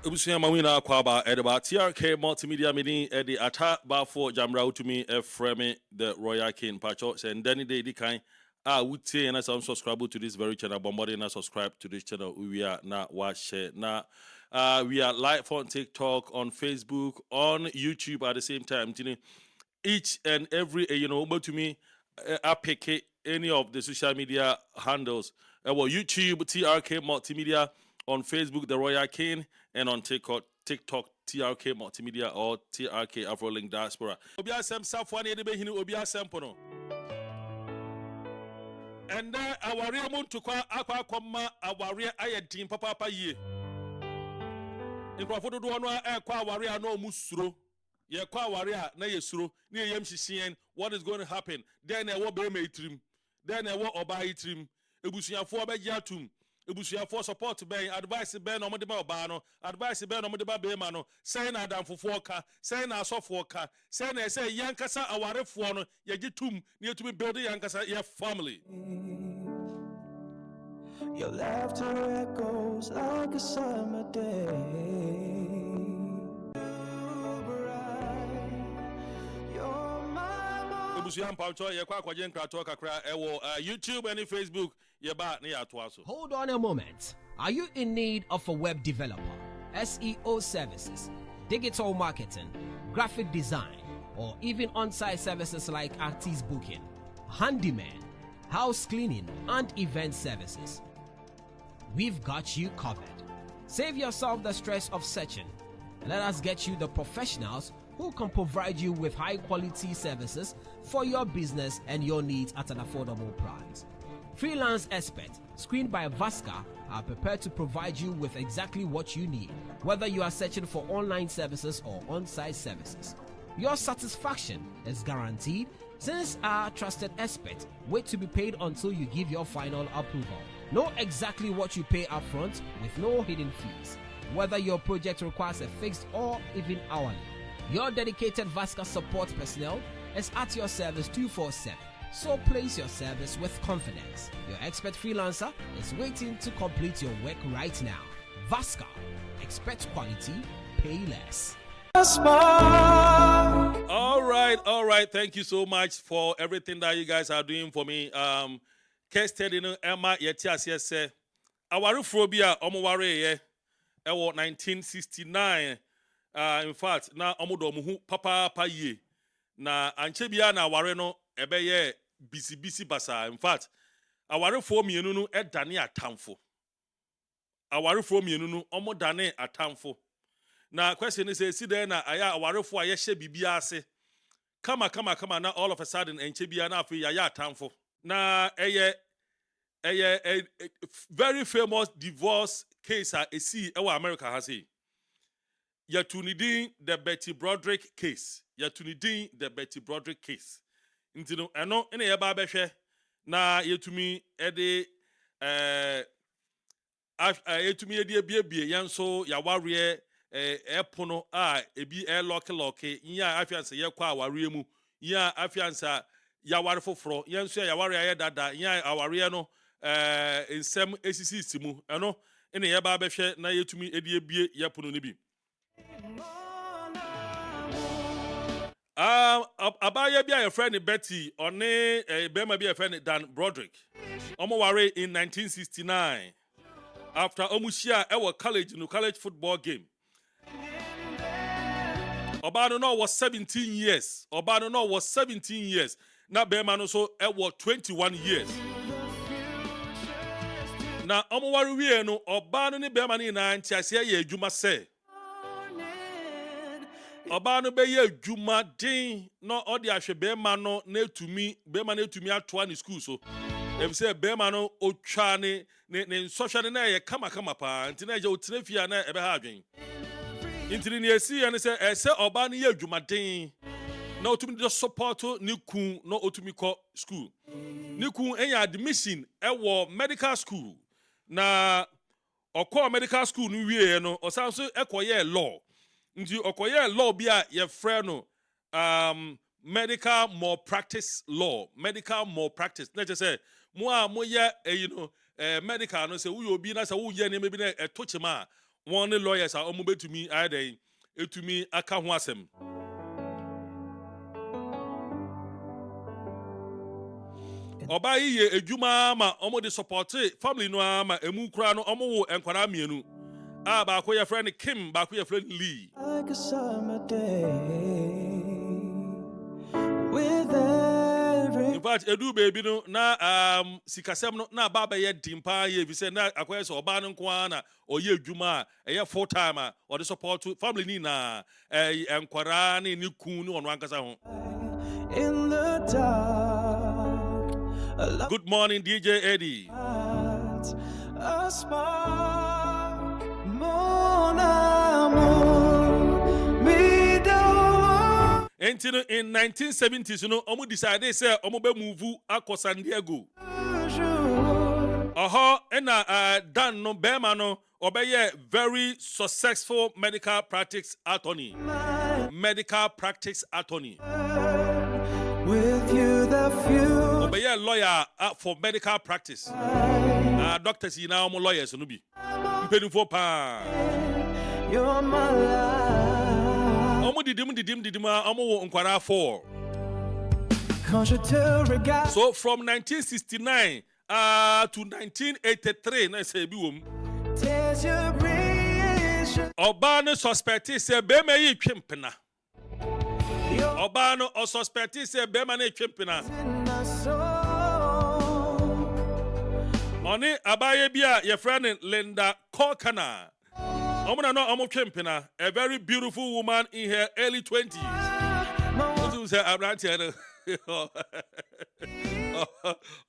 Ebusuya mawina kwaba edeba TRK multimedia mini edi ata ba for jamra utumi frame the Royal King pacho and then they kind would say and as I'm subscribe to this very channel bombarding and subscribe to this channel we are now watch now we are live on TikTok, on Facebook, on YouTube at the same time. Each and every but to me I pick any of the social media handles YouTube TRK multimedia, on Facebook, The Royal King, and on TikTok, TRK Multimedia or TRK Afrolink Diaspora. Obia sem safwani ede behini obia sempo. And our real moon to aqua comma our real ayedin papa ye. In Crawford do one aqua warrior no musro. Ye qua warrior na yesuro near yem shishien. What is going to happen? Then I will be made trim. Then I will obey trim. Ebusia for bejatum. Ebusia for support ben advice ben no modeba oba advice ben no modeba be ma no say na adamfofo ka say na asofo ka say na say yankasa awarefo no ye gitum na yetumi build yankasa your family. Your laughter echoes like a summer day. YouTube and Facebook, Hold on a moment. Are you in need of a web developer, SEO services, digital marketing, graphic design, or even on-site services like artist booking, handyman, house cleaning, and event services? We've got you covered. Save yourself the stress of searching. Let us get you the professionals who can provide you with high-quality services for your business and your needs at an affordable price. Freelance experts, screened by Vasca, are prepared to provide you with exactly what you need, whether you are searching for online services or on-site services. Your satisfaction is guaranteed since our trusted experts wait to be paid until you give your final approval. Know exactly what you pay upfront with no hidden fees, whether your project requires a fixed or even hourly. Your dedicated Vasca support personnel is at your service 24/7, so place your service with confidence. Your expert freelancer is waiting to complete your work right now. Vasca, expect quality, pay less. All right. Thank you so much for everything that you guys are doing for me. Case study no Emma Yetias say awarephobia omoware ye 1969. In fact, na omodo muhu papa ye na anche bia na aware no ebeye bisi basa. In fact, awarefo mienu no edane atamfo. Awarefo mienu no omodane atamfo. Na question is si there na aya awarefo aye hye bibia ase. Kama na all of a sudden anche bia na afi ya atamfo. Na eye very famous divorce case a esi ewa America has he. Yatunidin the Betty Broderick case. Ntino eno ene ye ba behwe na yetumi ede yetumi ede biebie yanso ya ware epono a ebi lock nya afianse ye kwa aware mu nya afianse ya ware foforo yanso ya ware aye dada nya aware no ensem esisi simu eno ene ye ba behwe na yetumi ede bie yepono ne bi. Abaya be a friend Betty on a Bema be a friend Dan Broderick. Omoware in 1969. After Omushia our college in the college football game. Obano no was 17 years. Now Bema no so was 21 years. Now Omoware we no Obano ni Bema ni na ntiasia ye adwuma se. Obano be ye adwuma din no odi ahwe bema no na etumi bema na etumi atoa ni school so em say bema no otwa ne sohwe na ye kama pa nti na je otinafia na ebe ha adwen nti ni esi ya ne say obano ye adwuma din na otumi de support ni kun no otumi ko school ni kun enya admission wo medical school na okọ medical school no wie no osanso ekoye law. Nti okoye law bia ye frɛ no medical malpractice law. Na je say mo a mo ye medical no say wo obi na say wo ye ne mebi na etochema one lawyers are almost to me either to me I can't want them. Oba ye ejuma ma omo de support family no ama emu kura no omo wo enkwara mienu ba ko ye friend Kim ba ko ye friend Lee like a summer day with every in fact edu baby no na sikasem no na baba ye dimpa ye bi say na akoye so oba no nko na oye ejuma ye full time or the support family ni na enkwara ni kun ni ono ankasa ho. in the dark. Good morning, DJ Eddie. A spark, mon amour, me do. In 1970s, you know, omo decided say omo be move akọ San Diego. Dan no bema no obeye very successful medical practice attorney. With you, the few. Obeye lawyer for medical practice. Doctors yi na omo lawyers no bi. Mpenufo pa. You're my life. Omo didim omo wo nkwara 4. So from 1969 to 1983 na say bi wom. Oba no suspect say be me yi twempena. Oba no suspect say be ma na twempena. Oni abaye bia ye friend Linda Kokana. Omuna no omo twempena, a very beautiful woman in her early 20s. Who say Abrante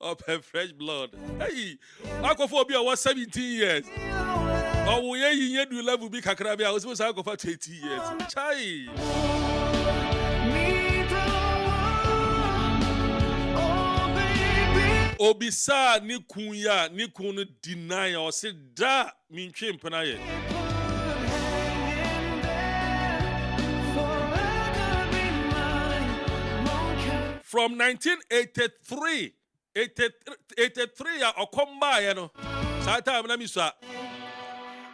of her fresh blood. Hey, Akophobia was 17 years. Oh, we do level be kakrabia. I was supposed to go for 80 years. Chai. Obisa ni kun deny or say da min twempena ye. From 1983, 83 okomba you know. Sa time na mi so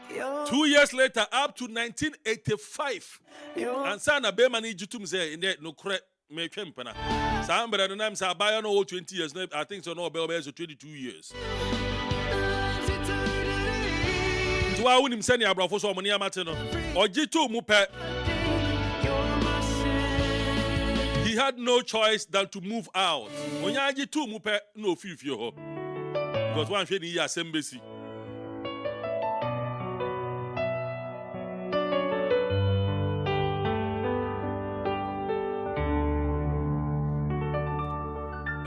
2 years later up to 1985. And sana be man jitum say in there no correct me twempena. Sa ambra no nam sa buy no 20 years. I think so no be 22 years. Ntua wonim se ne abrafo so omoni amate no. Ojitu mu pe. He had no choice than to move out. Onyaji tu mu pe no fifio ho. Because one hwe ni ya sembesi.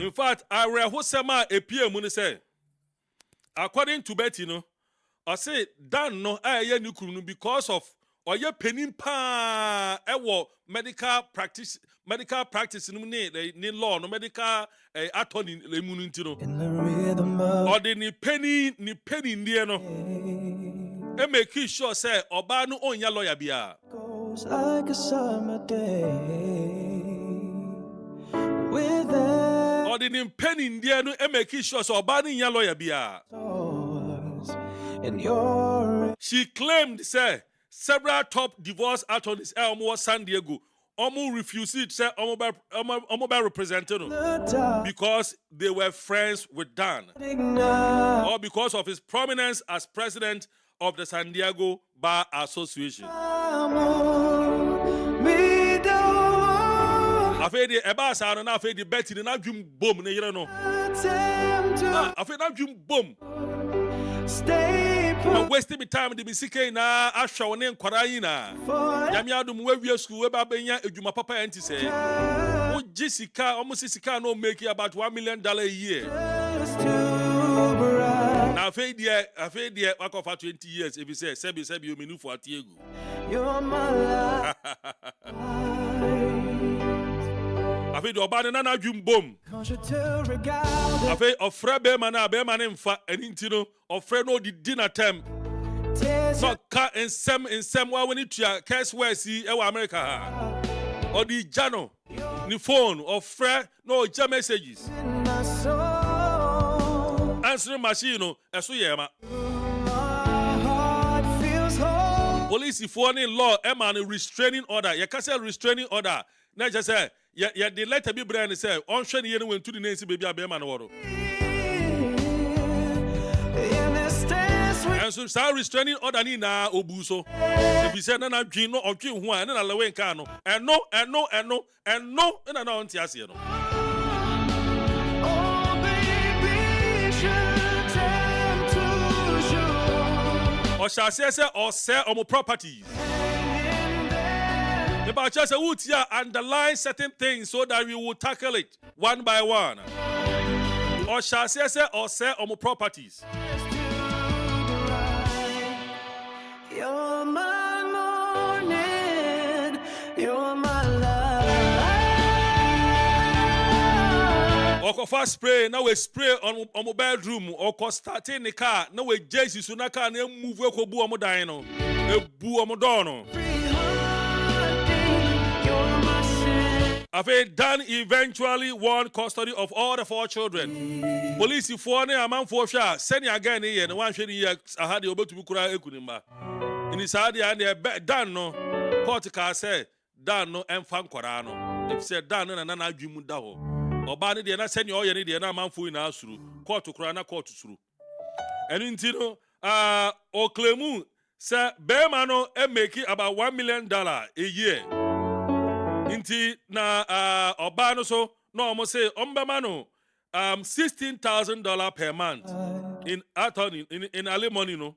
In fact, I rehosema epie mu ne say, according to Betty no, I say Dan no aye ni kunu because of oye penin pa ewo medical practice ni law no medical attorney le mu nti no or the ni penny ndie no e make sure say oba no onya lawyer bia goes like a summer day with or the ni penny ndie no e make sure say oba no nya lawyer bia. She claimed say several top divorce attorneys almost San Diego almost refused to say almost represented because they were friends with Dan or because of his prominence as president of the San Diego Bar Association. Afedi eba sa no na afedi Betty na dwum bom ne yere no. Afedi na dwum bom. I'm wasting my time with the CK na asha one nkwara yi na. Yami adum we school we ba benya edwuma papa enti say. O Jessica almost sika no make about $1 million a year. Now afedi work for 20 years if you say sebi you menu for atiegu. You're my life. Afedi obane na dwum bom. Afedi ofre be man mfa enti no ofre no di dinner time. So ka ensem wa woni tua curse words e wa America ha. Or the jano ni phone ofre no ja messages. Answering machine no eso ye ma. My heart feels whole. police for any law man restraining order. You can say restraining order. Now just say the letter be brand say on share the when to the name baby abema no. And so start restraining order ni na obuso. If you say na dream no odwin ho an na lewe nka no. And no na na onti ase no. Or shall say or sell on properties. The Bachelor said, would here underline certain things so that we will tackle it one by one. Or shall say or sell on properties. You're my morning, you're my life. Or first spray, now we spray on my bedroom, or start in the car, now we Jesus, so na car, move we bu on my dino, bu on my dono. I've done eventually won custody of all the 4 children. Police for a man for sure. Send you again here and one shady I had the to Bukura Ekunimba. In his idea and they're done no. Court car say done no and fan Corano. If said done and an argument daho. Or Barney did not send you all you need and man for in house through. Court to Crana court through. And in Tino or Clemu say Bearmano and make it about $1 million a year. Inti na Obano so no almost say Ombamano $16,000 per month in alimony no.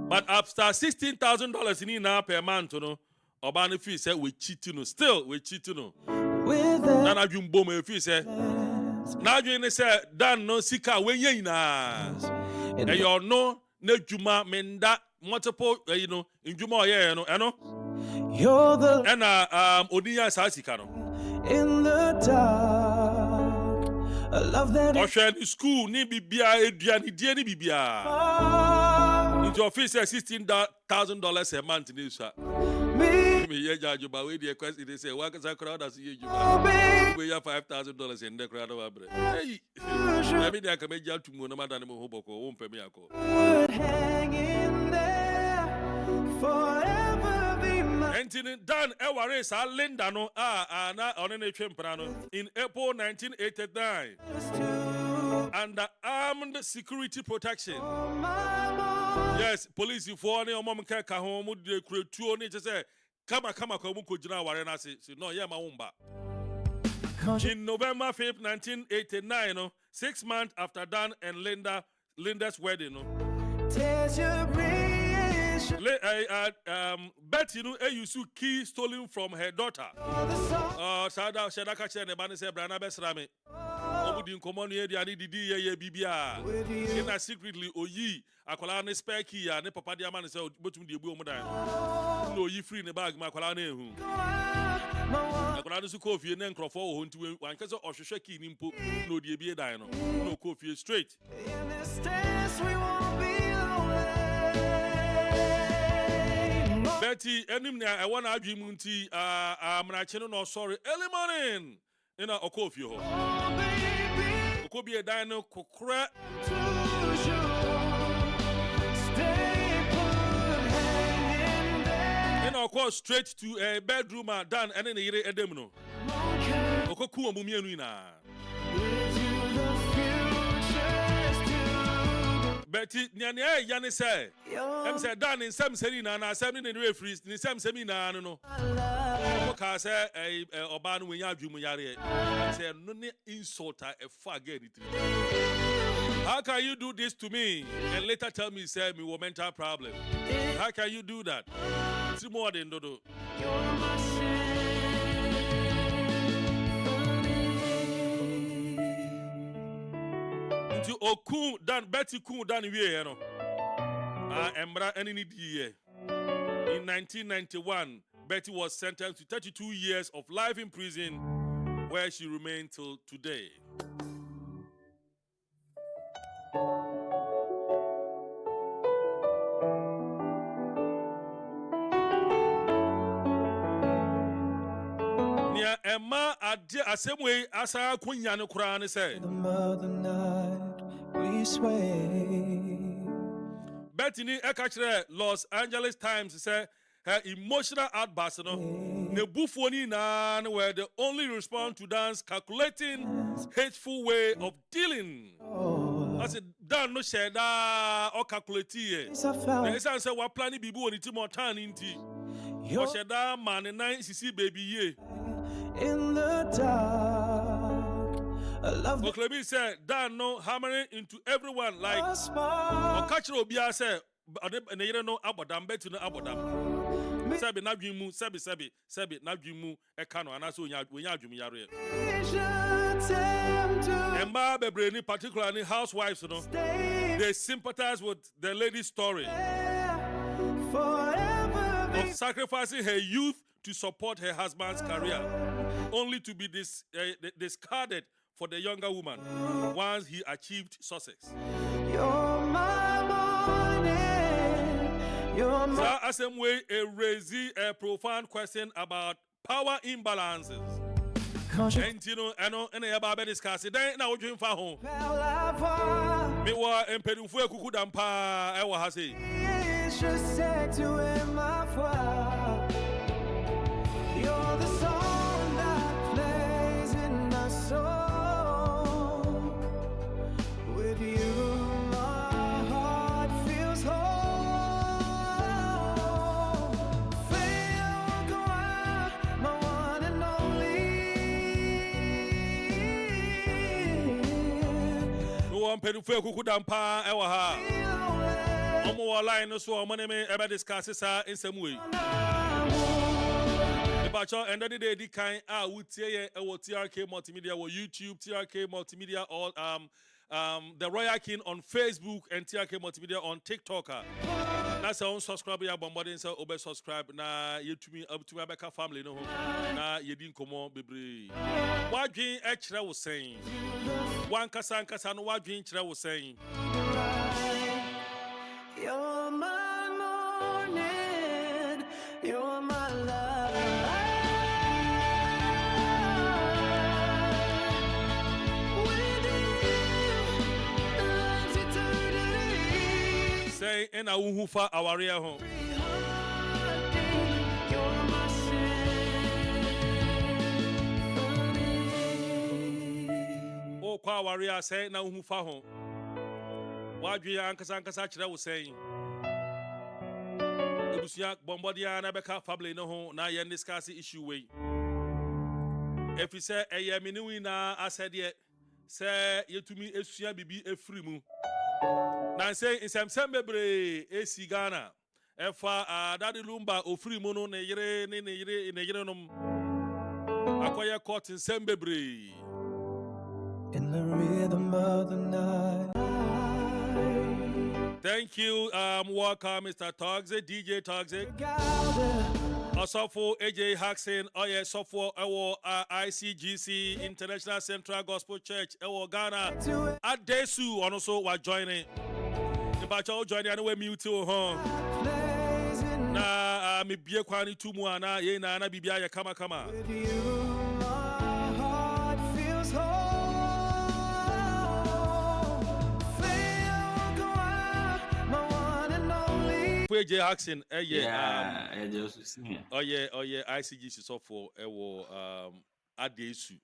But after $16,000 in now per month no Obano fee said we cheating no still we cheating no. Nana jumbo me fee say na you say dan no sika we na and you know ne juma menda multiple you know in juma yeah no eno. You're the and Odiya Sasikano in the dark. I love that. Ocean school ni bibia eduani die ni bibia. Into office $16,000 a month in this. Me ye judge ba we the question they say what is a crowd as you we have $5,000 in the crowd of abre. Hey, I mean I can make you to no matter the hoboko won't pay me a call. Hang in there forever. Dan Ewares Linda no na on a champion in April 1989 under armed security protection. Yes, police for any mom can home would the crew just say come kujina warena say no yeah maumba. In November 5th, 1989, 6 months after Dan and Linda's wedding, Betty, you see key stolen from her daughter. Shadaka Chen, the Banner said, Brana Besrame. Nobody in common here, the Annie Didi, Bibia. In a secretly, Oyi, Akolane Specky, and Papa Diamond said, but you will no, you free in the bag, Macolane. Akolane Coffee and then Crawford, to one case of Shaki Nimpo, no, the Bia Dino, no coffee straight. In this dance, we won't be lonely. Betty, I want to argue Munti. I'm not no sorry. Early morning in a Okofio. Okobi a dino kokra. And I'll call straight to a bedroom done and then a edemno. Okoku Mumianina. Betty, Nyanya, Yanni say, I'm said done in some Serena and 7 in the referees, in some seminar, no. I say, Oban, when you have Jumuyari, I say, no insult, a forget it. How can you do this to me and later tell me, say, me were mental problem? How can you do that? It's more than Dodo. Oku dan Betty Ku dan wie no embra any year. In 1991, Betty was sentenced to 32 years of life in prison, where she remained till today. Nia Emma ade asemwe asa kunya ne kura ne say. The mother night we sway. Bethany Ekachere Los Angeles Times said her emotional outburst ne bufoni na were the only response to Dan's calculating, hateful way of dealing. I said, Dan no share da or calculate ye. The answer was planning bibu on it more time inti. Or share da man and 9 cc baby ye. In the dark, I love the Oklebi said, Dan no hammering into everyone like spark. or catch Obia said, and they don't know Abodam, bet to know Abodam. Sebi na dwimu, sebi na dwimu e kano anaso we nya dwum yare. Emma bebreni particularly housewives they sympathize with the lady's story of sacrificing her youth to support her husband's career, only to be discarded for the younger woman once he achieved success. You're my morning. You're my So, as same way, raise a profound question about power imbalances. And you know, I know, and I about discuss it. Then now we're doing for home. Me wa empedufu ekuku dampa ewa hase. You're the song that plays in my soul. With you, my heart feels whole. Feel go out, my one and only. Me wa empedufu ekuku dampa ewa ha. Omo wa line no so omo ne me ebe discuss sa insem way. Pacho and the day di kind wutie ye ewo TRK Multimedia wo YouTube, TRK Multimedia all the Royal King on Facebook and TRK Multimedia on TikTok. That's our own subscriber ya bombarding so obe subscribe na yetumi abutumi abeka family no ho na yedi nkomo bebre. Wadwin e kire wo sen. Wan kasa no wadwin kire wo sen. You're my morning, you're my love. With you, love's eternity. Say en a wu fa aware ho. Every heartbeat, you're my symphony. O kwa aware say na wu fa ho. Wadwi ankasa kire wo sen. Ebusia bombardia na beka family no ho na ye discuss issue we. If you say eye me ni na asede say yetumi esua bibi efri mu. Na say insem bebre esi Ghana. Efa Daddy Lumba ofri mu no ne yire nom. Akoye court insem bebre. In the rhythm of the night. Thank you, welcome, Mr. Toxic, DJ Toxic. Also AJ Haxon, for our ICGC International Central Gospel Church, our Ghana. At Desu, also was joining. The batch joining anyway, mute huh? Na me bie kwani tumu ana ye na bibia ya kama. With you, my heart feels whole. Feel go out, my one and only. AJ Haxon, ICGC so for at Desu,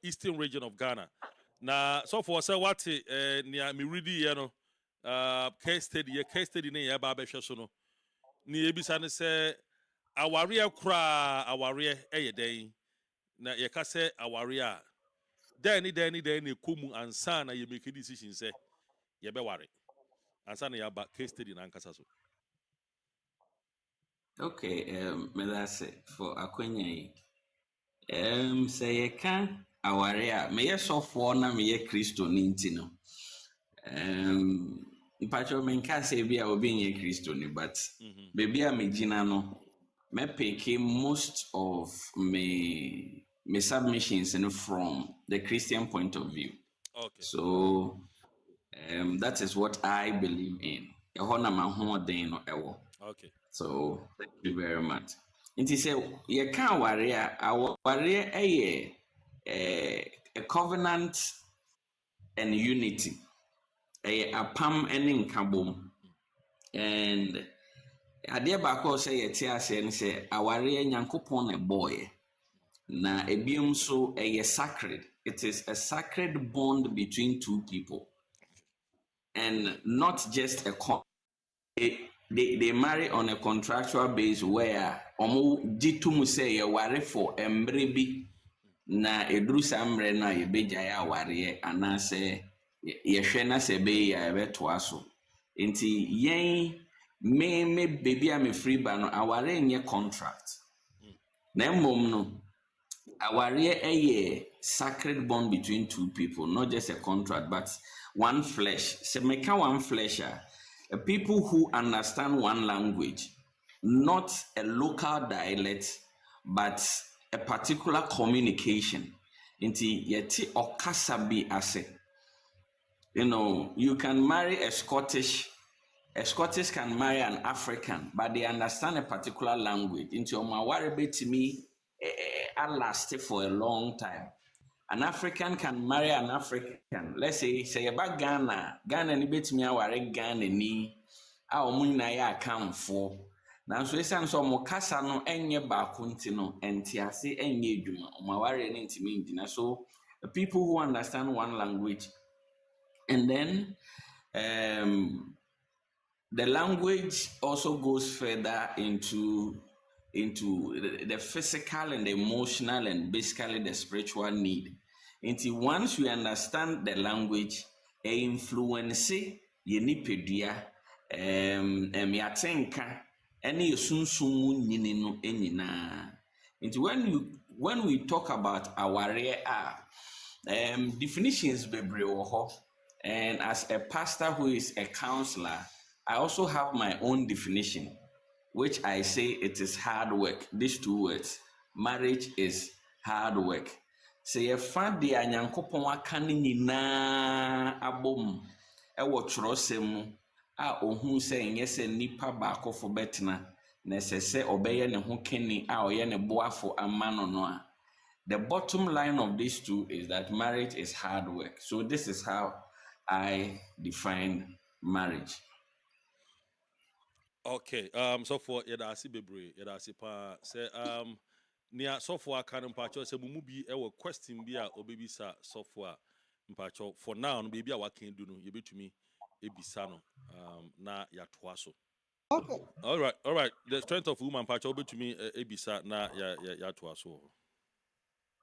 Eastern region of Ghana. Na so for say what near me ready you know case study ne ya ba behwe so no ni ebisa ne say aware kra aware den na ye ka say aware a den ni komu ansa na ye make decision say ye be ware ansa na ya ba case study na ankasa so. Okay, that's it for Akwenya. Say you can aware me ye sofo na me ye Kristo ni nti no. Mpacho me nka say bia obi nye Kristo ni but baby a me gina no me pick most of me submissions from the Christian point of view. Okay. So that is what I believe in. Ehona ma ho den no ewo. Okay. So thank you very much. Inti say ye can warrior our warrior a covenant and unity. A pam and in kabum. And adeɛ baako a ɔsɛ yɛte aseɛ ne sɛ awareɛ Nyankopɔn na ɛbɔɔyɛ. Na ebiom so ɛyɛ sacred. It is a sacred bond between two people, and not just they marry on a contractual base where ɔmo gye to mu sɛ yɛware for mmerɛ bi na eduru saa mmerɛ no a yɛbɛgyae awareɛ anaasɛ yɛhwɛ na sɛ ɛbɛyɛ yɛ a yɛbɛtoa so. Nti yɛn me baby a mefiri ba no awareɛ nyɛ contract. Na mmom no awareɛ ɛyɛ sacred bond between two people, not just a contract, but one flesh. So make one flesh, people who understand one language, not a local dialect, but a particular communication. Inti yeti okasa bi ase. You know, you can marry a Scottish can marry an African, but they understand a particular language. Into omaware betimi last for a long time. An African can marry an African. Let's say about Ghana ni betimi aware Ghana ni a omo nyina ya akamfo. Nanso esan so omo kasa no enye baako nti no entiase enye adwuma. Omaware ni ntimi ndina. So people who understand one language, and then the language also goes further into the physical and the emotional and basically the spiritual need. Until once you understand the language, it influence ye nipadua yatenka any sunsumu nyini no enyina. Until when we talk about aware definitions bebree wɔ hɔ, and as a pastor who is a counselor, I also have my own definition, which I say it is hard work. These two words, marriage is hard work. Say a fan de Nyankopɔn aka ne nyinaa abom ɛwɔ twerɛsɛm mu a ohun sɛ nyɛ sɛ nipa baako fo bɛtena na ɛsɛ sɛ ɔbɛyɛ ne ho keni a ɔyɛ ne boafo ama no no a. The bottom line of these two is that marriage is hard work. So this is how I define marriage. Okay, so for yada asi bebre, yada asi pa say nia software kan mpacho say mumu bi e wo question bi a obebisa software mpacho for now no baby a wakan do no ye betumi ebisa no na ya toa so. Okay. All right, the strength of woman mpacho obetumi ebisa na ya toa so.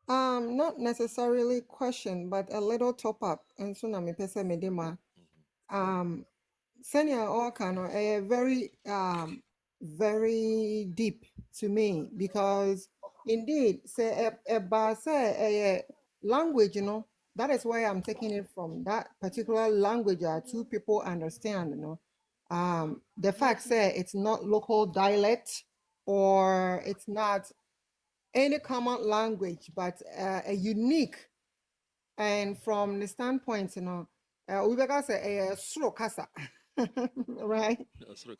Not necessarily question, but a little top up. And so na me pese medema. Senior all kind of very deep to me, because indeed say a language, you know, that is why I'm taking it from that particular language that two people understand, you know. The fact say it's not local dialect or it's not any common language, but a unique, and from the standpoint, you know, we better say a slow kasa, right?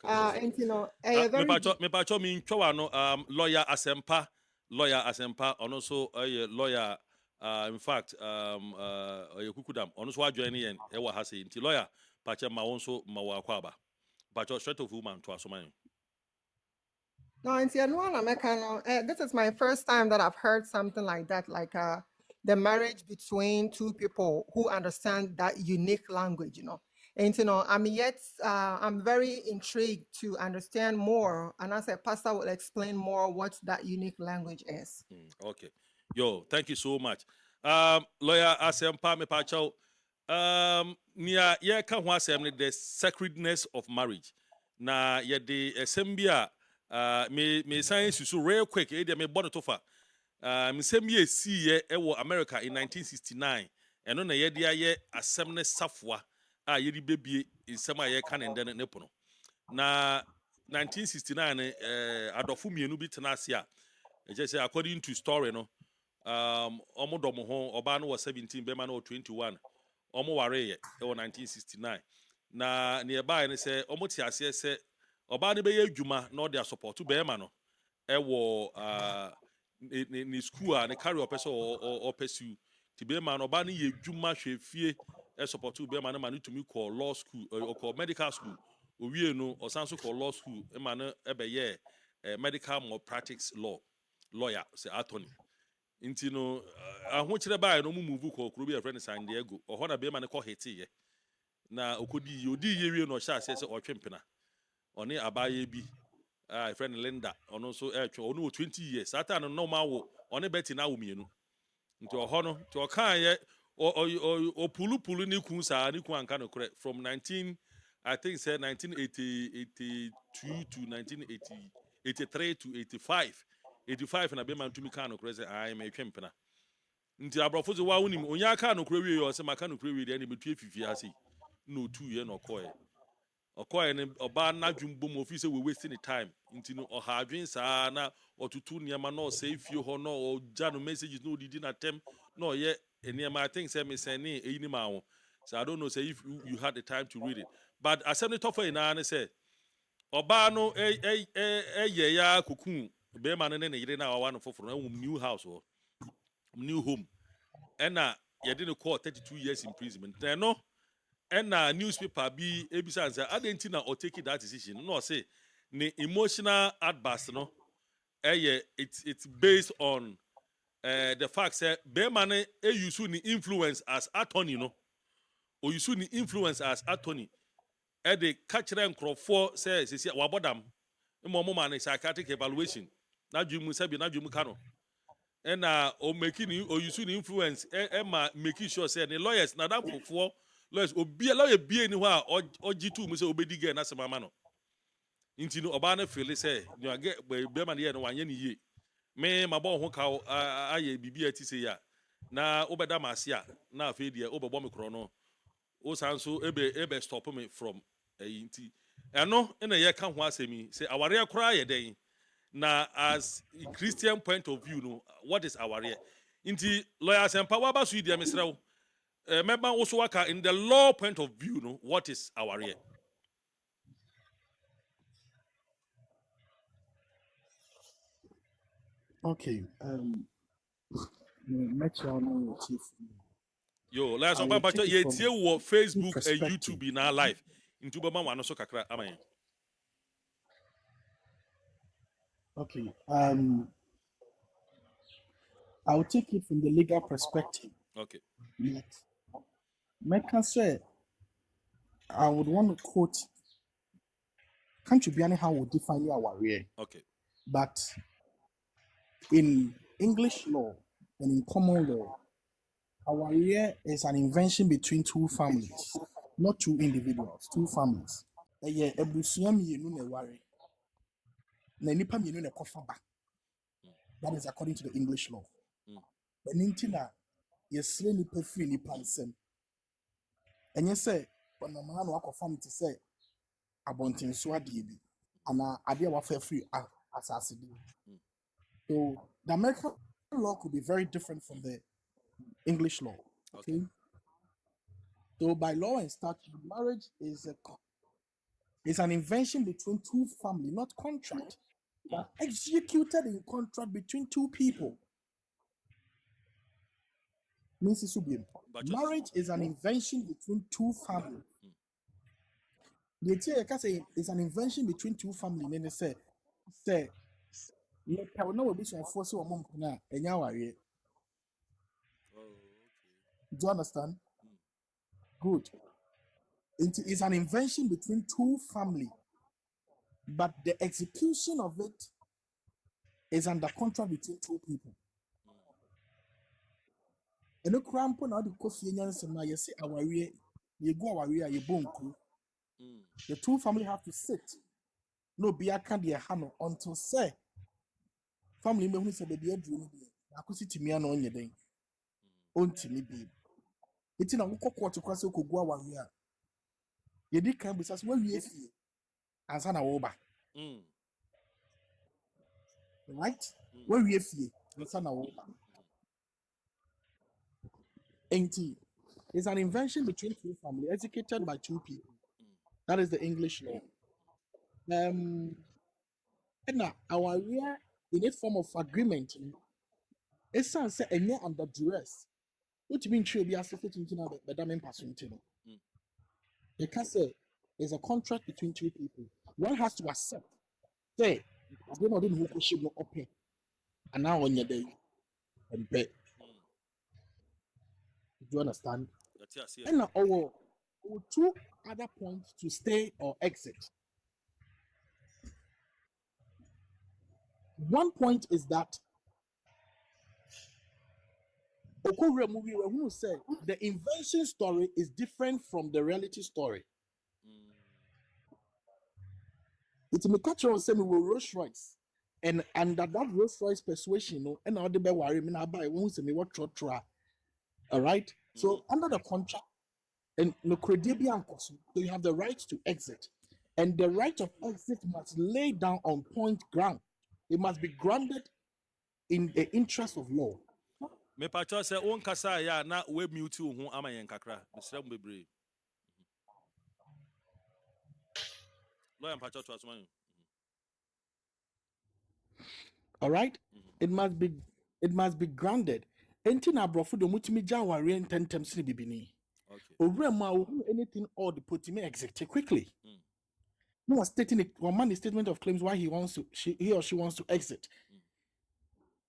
And you know, a very Me pacho me ntwa no lawyer asempa and also a lawyer in fact kukudam ono so adwo ne yen e wa ha sei nti lawyer pacho ma won so ma wa kwa ba pacho straight of woman to asoman. no, and see, this is my first time that I've heard something like that, like the marriage between two people who understand that unique language, you know. And you know, I'm very intrigued to understand more, and as a pastor will explain more what that unique language is. Okay, yo, thank you so much. Lawyer asempa me pacho nia ye ka ho asem the sacredness of marriage na ye de asembia me science so real quick e de me bono to fa me sem ye see ye e wo America in 1969 eno na ye de aye asem ne safwa a ye di bebie nsem a ye ka ne ndene ne pono na 1969 adofo mienu bi tena ase a e je say according to story no omodomo ho oba no was 17 be ma no 21 omo ware ye e wo 1969 na nearby ne say omo ti ase se oba ne be ye adwuma na o de support be ma no e wo ni school a ne carry opese o pursue ti be ma no oba ne ye adwuma hwe fie e support be ma no ma no tumi call law school or call medical school owie no osan so for law school e ma no ebe ye medical malpractice lawyer say attorney nti no aho kire bae no mu move ko kuro bi a friend San Diego oho na be ma ne ko hete ye na okodi ye wie no sha say otwempena oni abaye bi friend Linda ono so etwe ono 20 years ata no ma wo oni Betty na wo mienu nti oho no ti o kan ye o pulu ni kun sa ni kun anka no kore from 19 I think say 1982 to 1983 to 85 na be man tumi kan no kore say ai me twempena nti abrofo ze wa wonim onya aka no kore wie yo se maka no kore wie de na betu efifi ase no 2 ye no koe okoye ne oba na dwumbo mo fi se we wasting the time nti no oha adwen saa na otutu niema na o say fie ho na o ja no messages no didi na tem na o ye niema I think say me send e ni ma wo so I don't know say if you had the time to read it but assembly top for na say oba no ye ya kokun be ma ne yire na wa no foforo na new house or new home and ye did call 32 years imprisonment no and newspaper be ebisa answer identity na or take that decision no say the emotional outburst no it's based on the fact that Beman use ni influence as attorney no or use ni influence as attorney the catcher and crop says wabodam mo man psychiatric evaluation na dwumu sabi na dwumu kano and o making or use ni influence making sure say the lawyers na that for lawyers obi lawyer bi ni ho a ogitu mu say obedi ge na semama no nti no oba na feel say you get be man ye no wanye ni ye me mabɔ ho ka aye bibi ati say ya na obeda mase a na afi de obɛbɔ me kro no o san so ebe stop me from nti ɛno na ye ka ho asemi say aware akra ye den na as a Christian point of view no what is aware nti lawyers empower ba so dia mesrew member also work in the law point of view no what is aware Okay. Metro no chief. yo lawyers I on will pacho take it ye from tie wo Facebook and perspective. YouTube in our live into baba wano so kakra amen Okay. I will take it from the legal perspective. okay But Mecca said, I would want to quote, can't you be anyhow would define our rear? okay But in English law and in common law, our rear is an invention between two families, not two individuals, two families. Yeah, ebusua mmienu na ɛware. Na nipa mmienu na ɛkɔfa ba. That is according to the English law. mm. Ɛno nti na yɛsrɛ nipa firi nipa nsam. Ɛnyɛ sɛ ɔnam ha na wakɔfa no te sɛ abɔntenso adeɛ bi anaa adeɛ a wafa afiri asase bi. Mm. So the American law could be very different from the English law. Okay. So by law and statute, marriage is an invention between two families, not contract, but executed in contract between two people. Means it should be But marriage is an invention between two families. The idea can say it's an invention between two families. Then they say, you know, be so force or mom na enya ware. Do you understand? Good. It is an invention between two families, but the execution of it is under contract between two people. And no cramp on the coffee and na you say our you go our you bonku. The two family have to sit. No be a candy hano until say family me who say baby adru ni akusiti me na onye den. Ontimi be. Iti na wokɔ court kwase okogua our ye di kan bisa so we fie ansa na wo ba. Right? We fie ansa na wo ba. Ain't it's an invention between two families executed by two people. That is the English law. And now our real in a form of agreement. It's say any under duress. What you mean true be associated to the diamond person? You can say is a contract between two people. One has to accept. Say, I don't know who should not open. And now on your day, and pay. Do you understand? That's yes, yeah. And now our two other points to stay or exit. One point is that Okore movie who said the invention story is different from the reality story. It's a cultural semi Rolls Royce. And that Rolls Royce persuasion, and all the be worry me now buy one say me what try. All right. So under the contract, and no credit so you have the right to exit. And the right of exit must lay down on point ground. It must be grounded in the interest of law. Me pacho say on kasa ya na we mute ho ama yen kakra. Mesra mu bebre. Lawyer pacho to asuma. All right? It must be grounded. Enti na brofo do mutimi jawari ententem sini bibini. Okay. Owurema anything odd put me exit quickly. No one stating one man statement of claims why he or she wants to exit.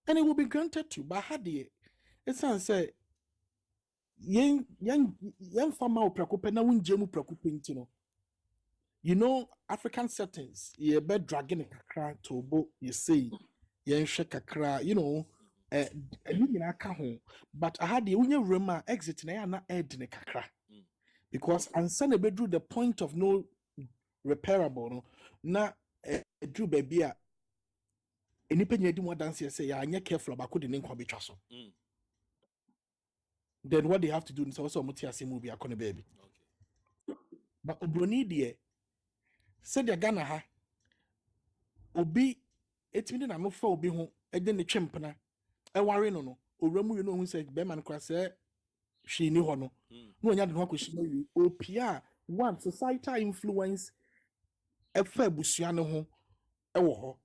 And it will be granted to. But had it's say yen fama o preocupe na wunjemu preocupe ntino. You know, African settings, you be dragging a kakra to bo, you say, yen kakra, you know, but I had the only rema exit na ed ne kakra. Because and send a bedroom the point of no repairable no na drew baby a enipa nya di mo dance say ya anya careful about could nkwa betwa so. Then what they have to do is also mutia movie akone baby. Okay. But obroni de said the Ghana ha obi etimi na mo fa obi ho e de ne twempena e ware no owramu you know who said be man kra say hwe ni ho no no nya de ho akoshi na wi opia one societal influence e fa busua ne ho e wo ho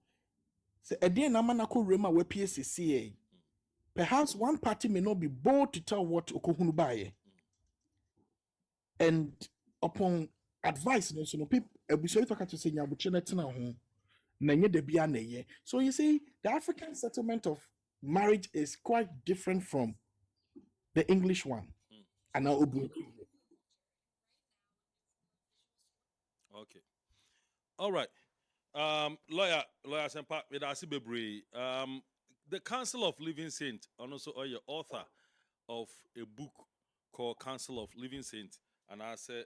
se e de na mana ko wrama wa PCCA perhaps one party may not be bold to tell what okohunu baye and upon advice so no people abusua talk to say nyabuche na tena ho na nye de bia na ye. So you see the African settlement of marriage is quite different from the English one. And now Okay. All right. Lawyer Sempa with Asibebre. The Council of Living Saints, and also your author of a book called Council of Living Saints, and I say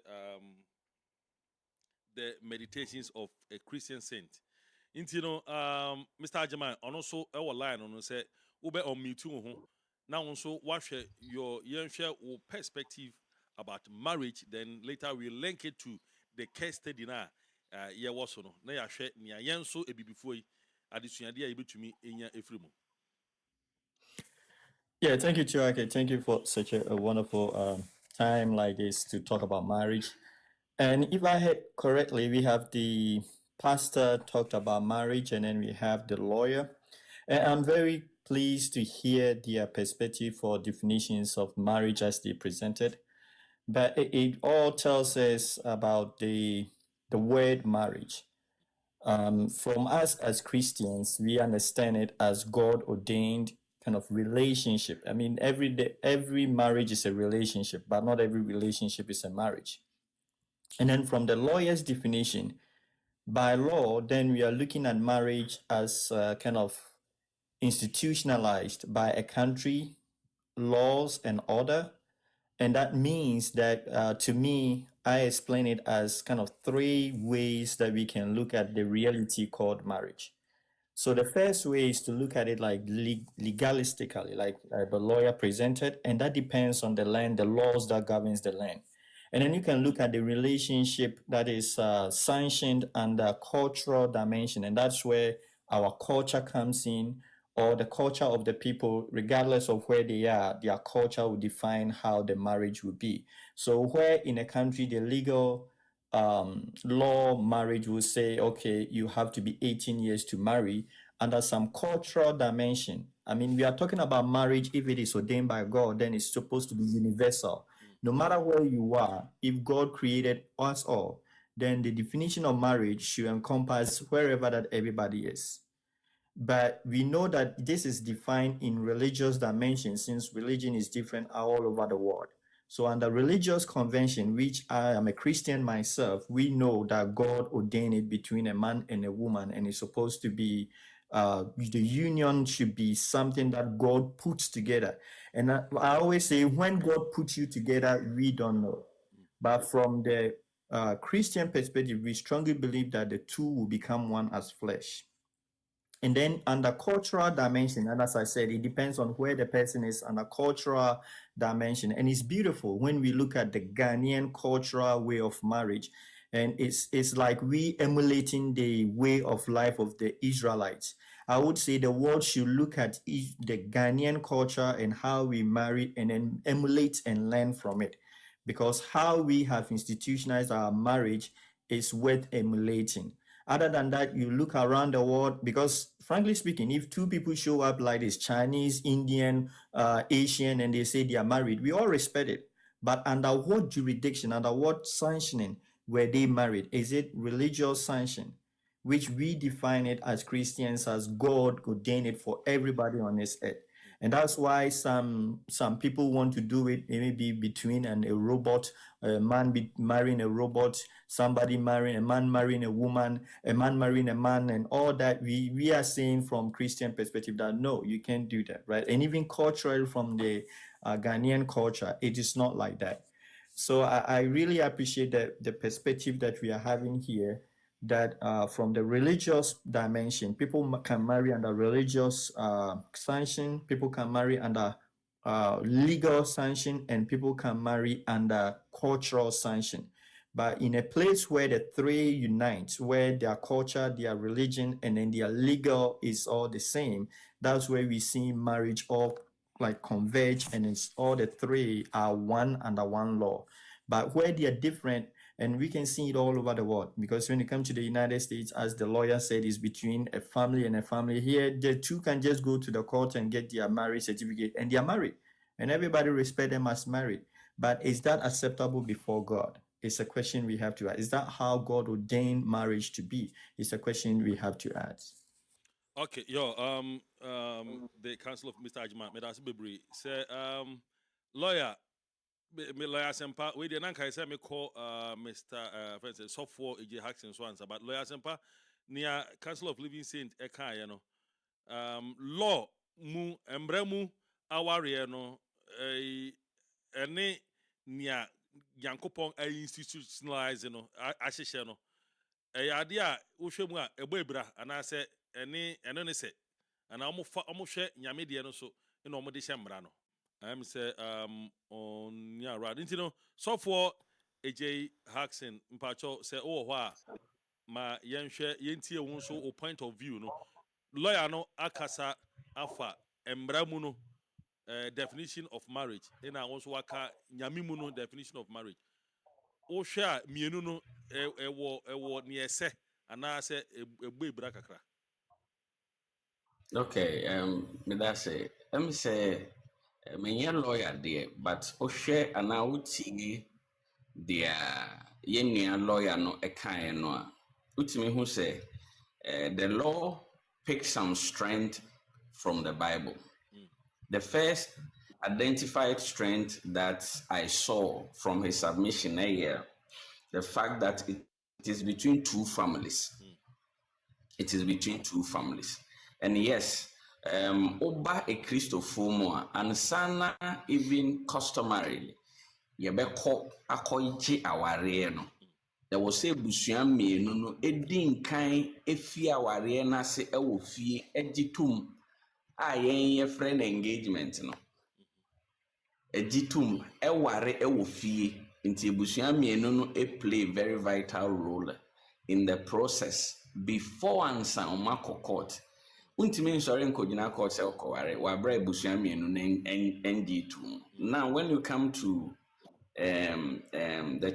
the Meditations of a Christian Saint. You know, Mr. Ajaman, and also our line on say ube on me too. Now also watch your share perspective about marriage, then later we link it to the case study now. Yeah, was no. Now ya share near yenso ebi before addition idea able to me enya efrimu. Yeah, thank you, Chiake. Thank you for such a wonderful time like this to talk about marriage. And if I heard correctly, we have the pastor talked about marriage, and then we have the lawyer. And I'm very pleased to hear their perspective for definitions of marriage as they presented. But it all tells us about the word marriage. From us as Christians, we understand it as God ordained kind of relationship. I mean, every marriage is a relationship, but not every relationship is a marriage. And then from the lawyer's definition, by law, then we are looking at marriage as kind of institutionalized by a country, laws, and order. And that means that to me, I explain it as kind of three ways that we can look at the reality called marriage. So the first way is to look at it like legalistically, like the lawyer presented, and that depends on the land, the laws that governs the land. And then you can look at the relationship that is sanctioned under cultural dimension, and that's where our culture comes in, or the culture of the people, regardless of where they are, their culture will define how the marriage will be. So where in a country the legal law marriage will say, okay, you have to be 18 years to marry, under some cultural dimension. I mean, we are talking about marriage. If it is ordained by God, then it's supposed to be universal. No matter where you are, if God created us all, then the definition of marriage should encompass wherever that everybody is. But we know that this is defined in religious dimension, since religion is different all over the world. So under religious convention, which I am a Christian myself, we know that God ordained it between a man and a woman, and it's supposed to be the union should be something that God puts together. And I always say, when God puts you together, we don't know. But from the Christian perspective, we strongly believe that the two will become one as flesh. And then under cultural dimension, and as I said, it depends on where the person is under cultural dimension. And it's beautiful when we look at the Ghanaian cultural way of marriage. And it's like we emulating the way of life of the Israelites. I would say the world should look at the Ghanaian culture and how we marry and then emulate and learn from it. Because how we have institutionalized our marriage is worth emulating. Other than that, you look around the world, because frankly speaking, if two people show up like this, Chinese, Indian, Asian, and they say they are married, we all respect it. But under what jurisdiction, under what sanctioning were they married? Is it religious sanction, which we define it as Christians as God ordained it for everybody on this earth? And that's why some people want to do it maybe between a robot, a man marrying a robot, somebody marrying a man marrying a woman, a man marrying a man, and all that. We are saying from Christian perspective that no, you can't do that, right? And even culturally from the Ghanaian culture, it is not like that. So I really appreciate the perspective that we are having here, that from the religious dimension, people can marry under religious sanction, people can marry under legal sanction, and people can marry under cultural sanction. But in a place where the three unite, where their culture, their religion, and then their legal is all the same, that's where we see marriage all like converge, and it's all the three are one under one law. But where they are different, and we can see it all over the world, because when it comes to the United States, as the lawyer said, is between a family and a family. Here, the two can just go to the court and get their marriage certificate, and they are married, and everybody respect them as married. But is that acceptable before God? It's a question we have to ask. Is that how God ordained marriage to be? It's a question we have to ask. Okay, the counsel of Mr. Ajima, Medasi Bibri, say, lawyer, me lawyer Sempa, we didn't say me call Mr. For instance, software AJ Haxon so answer, but lawyer Sempa, near Council of Living Saint Eka, you know, law mu embremu aware no ene nia yankopon institutionalize no ahyehyɛ no ade a wohwɛ mu a ebra anase ene ne se ana omohwɛ nyame de no so na omode hyɛ mmra no am say on ya right nti no so for AJ Haxon mpacho say oh hɔ a ma yenhwɛ yentie wo so o point of view no lawyer no akasa afa embra mu no definition of marriage and also waka nyame mu no definition of marriage o hwɛ a mienu no ɛwɔ ne ɛsɛ anaasɛ egbe bra kakra. Okay, me that say, let me say, me lawyer there, but o share an outie their yenua lawyer no a kind no. Utimi who say, the law picks some strength from the Bible. The first identified strength that I saw from his submission here, the fact that it is between two families. It is between two families. And yes, Oba a Christopher and Sana even customarily, Yebeko Akoichi aware no. There was a busuam me no edin kind efia aware na se ewo fie egitum a yen friend engagement no. Egitum eware ewo fie nti busuam me no play very vital role in the process before ansa omako court. Untimi nsori nkogina court se okoware wa bra busuam me no NG2. Now when you come to the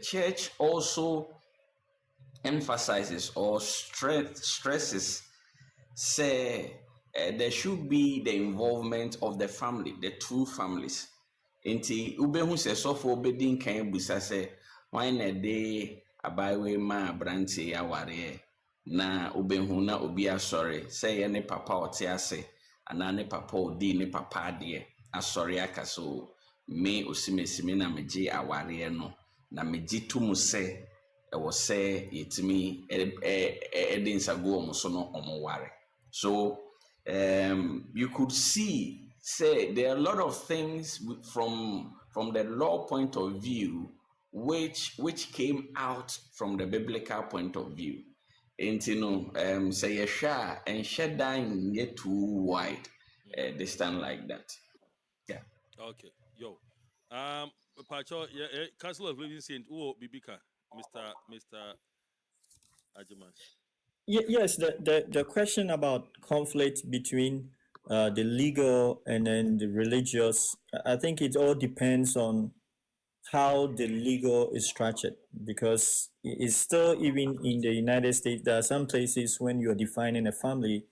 church also emphasizes or stresses say there should be the involvement of the family, the two families. Inti ubehu se sofo obedin kan busa say why na dey abaayewa ma abrante aware na obehu na obi asɔre sɛ yɛ ne papa ɔte ase anaa ne papa odi ne papa adeɛ asɔre aka so me osimesimi na megye aware no na megye tum sɛ ɛwɔ sɛ yɛtumi ɛde nsago ɔmo so no ɔmo ware. So you could see say there are a lot of things from the law point of view which came out from the biblical point of view. And you know, say a share and shut down yet too wide distant like that. Yeah. Okay. Yo. Pacho, yeah, Council of Living Saint, Bibika, Mr. Ajiman. Yes, the question about conflict between the legal and then the religious, I think it all depends on how the legal is structured, because it's still, even in the United States, there are some places when you're defining a family,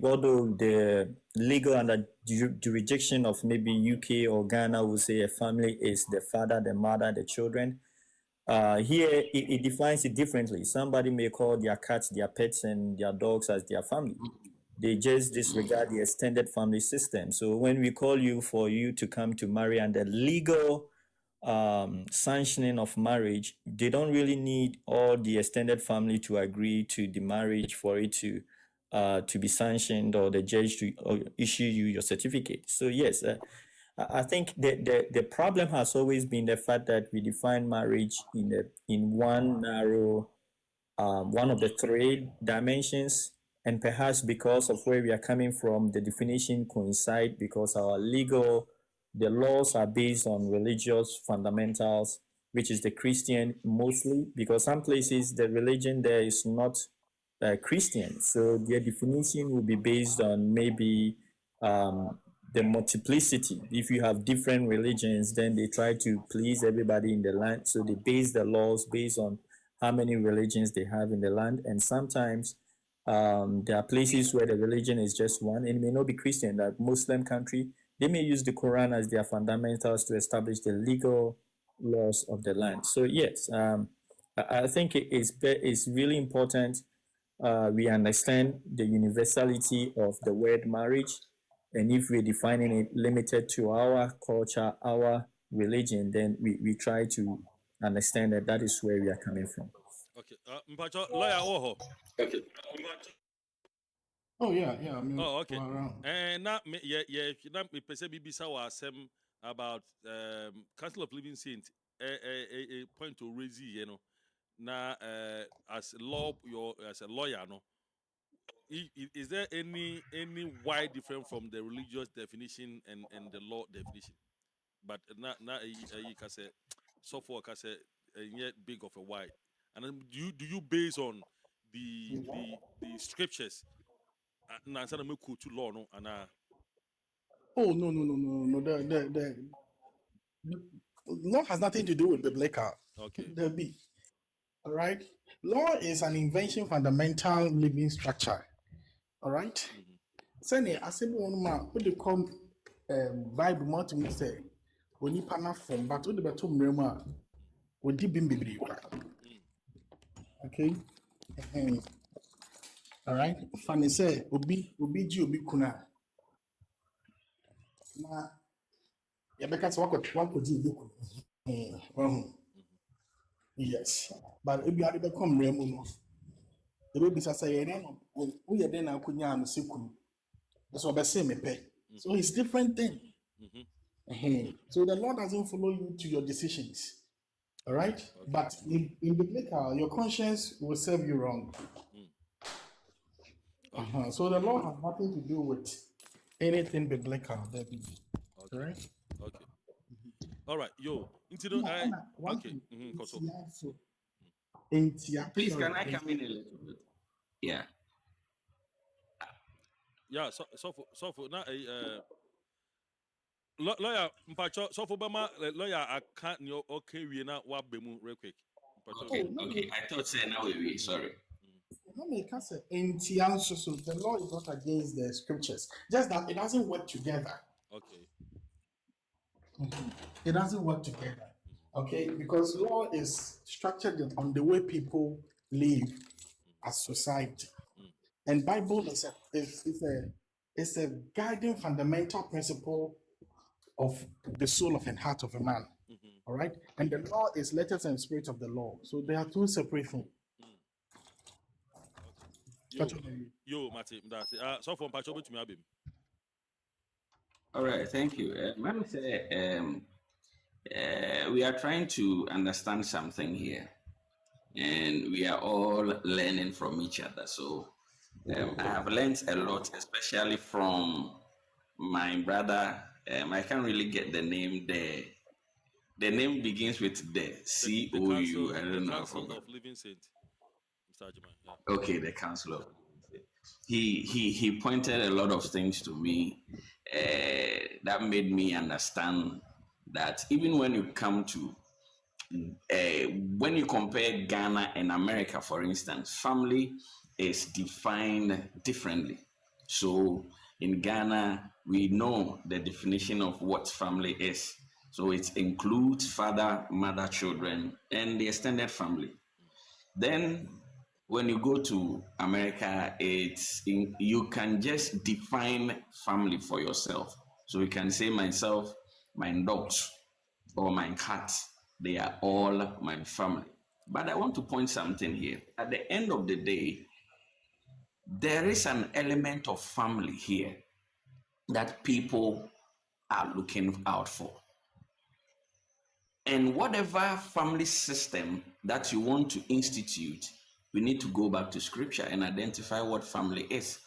although the legal under jurisdiction of maybe UK or Ghana will say a family is the father, the mother, the children. Here, it defines it differently. Somebody may call their cats, their pets, and their dogs as their family. They just disregard the extended family system. So when we call you for you to come to marry under legal sanctioning of marriage, they don't really need all the extended family to agree to the marriage for it to be sanctioned, or the judge to issue you your certificate. So yes, I think the problem has always been the fact that we define marriage in one narrow, one of the three dimensions, and perhaps because of where we are coming from, the definition coincide because the laws are based on religious fundamentals, which is the Christian mostly, because some places the religion there is not Christian, so their definition will be based on maybe the multiplicity. If you have different religions, then they try to please everybody in the land, so they base the laws based on how many religions they have in the land. And sometimes there are places where the religion is just one, and it may not be Christian, that Muslim country, they may use the Quran as their fundamentals to establish the legal laws of the land. So yes, I think it's really important we understand the universality of the word marriage, and if we're defining it limited to our culture, our religion, then we try to understand that is where we are coming from. Okay. Mpacho, lawyer, Okay. Oh yeah. I mean, oh, okay. around. And now, now me pese bibisa wa asem about Council of Living Saint, a point to raise, you know, now as a lawyer, no. Is there any wide difference from the religious definition and the law definition? But not you can say so far can say yet big of a wide. And then do you base on the scriptures? Na answer me to law no and Oh no. The law has nothing to do with biblical. okay. There be. All right. Law is an invention fundamental living structure. All right. Send I say one man what they call Bible multi say when you pana from but what the better mrema would be bibli. Okay. All right. Funny say obi ji obi kuna. Na ya beka se wako ji obi kuna. Yes. But if you are the come mremu no. The baby say no we are then akunya am sekunu. So so it's different thing. So the Lord doesn't follow you to your decisions. All right? Okay. But in biblical, your conscience will serve you wrong. Okay. So the Lord has nothing to do with anything biblical. Okay. All right? Okay. All right. Yo. Okay. Please, can I come in a little bit? Yeah. Yeah, so for now lawyer mpacho so for bama lawyer I can't okay we na wa bemu real quick. Okay. I thought say now we sorry. Let me say so the law is not against the scriptures. Just that it doesn't work together. Okay. It doesn't work together. Okay, because law is structured on the way people live as society, and Bible is a guiding fundamental principle of the soul of and heart of a man. All right, and the law is letters and spirit of the law. So they are two separate things. Mate, that's it. So from Pacho to me, Abim. All right, thank you. Let me say, we are trying to understand something here, and we are all learning from each other. So I have learned a lot, especially from my brother. I can't really get the name there. The name begins with the COU. I don't know. I Council forgot. of Living Saint, Mr. Ajima. Yeah. Okay, the counselor. He pointed a lot of things to me that made me understand that even when you come to when you compare Ghana and America, for instance, family is defined differently. So in Ghana, we know the definition of what family is. So it includes father, mother, children, and the extended family. Then when you go to America, you can just define family for yourself. So you can say myself, my dogs, or my cat, they are all my family. But I want to point something here. At the end of the day, there is an element of family here that people are looking out for. And whatever family system that you want to institute, we need to go back to scripture and identify what family is.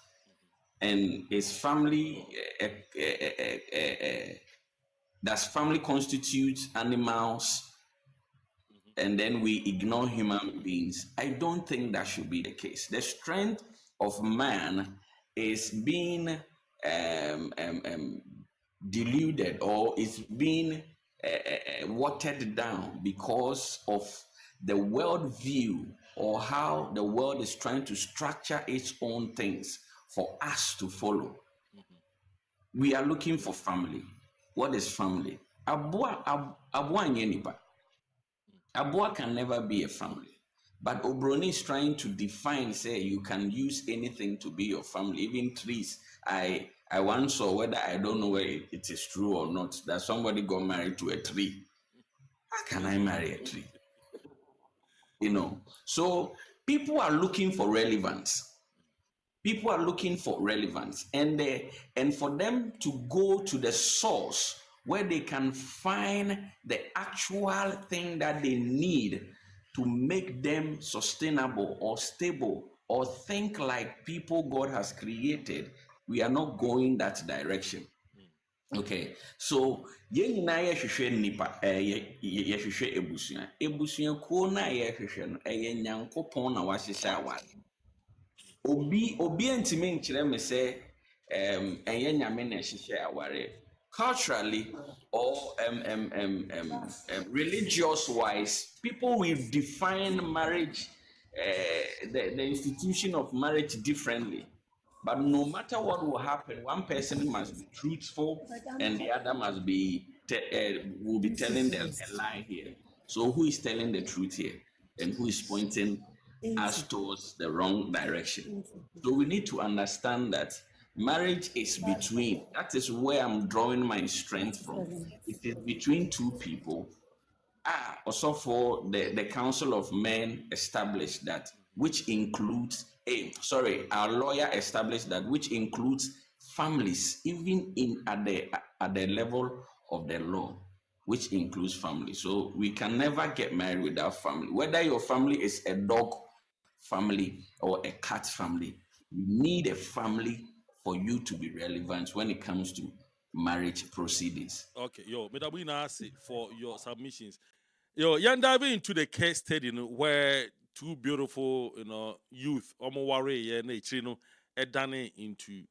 And is family, does family constitute animals and then we ignore human beings? I don't think that should be the case. The strength of man is being deluded or is being watered down because of the world view or how the world is trying to structure its own things for us to follow. We are looking for family. What is family? Abua nye nipa. Abua can never be a family. But Obroni is trying to define, say, you can use anything to be your family, even trees. I once saw, whether I don't know whether it is true or not, that somebody got married to a tree. How can I marry a tree? You know, so people are looking for relevance. People are looking for relevance, and for them to go to the source where they can find the actual thing that they need to make them sustainable or stable or think like people God has created. We are not going that direction. Okay, so yɛn nyinaa yɛhwehwɛ nipa yɛhwehwɛ ebusua. Ebusuakuo na yɛhwehwɛ no ɛyɛ Nyankopɔn na wahyehyɛ aware. Obi ntimi nkyerɛ me sɛ ɛyɛ nyame na ɛhyehyɛ aware. Culturally or religious wise, people will define marriage, the institution of marriage differently. But no matter what will happen, one person must be truthful and the other must be will be telling a lie here. So who is telling the truth here and who is pointing us towards the wrong direction? So we need to understand that marriage is between, that is where I'm drawing my strength from. It is between two people. Also for the Council of Men established that, which includes our lawyer established that, which includes families, even at the level of the law, which includes family. So we can never get married without family. Whether your family is a dog family or a cat family, you need a family for you to be relevant when it comes to marriage proceedings. Okay, Mr. Nasi, for your submissions. You're diving into the case study, where two beautiful, youth, into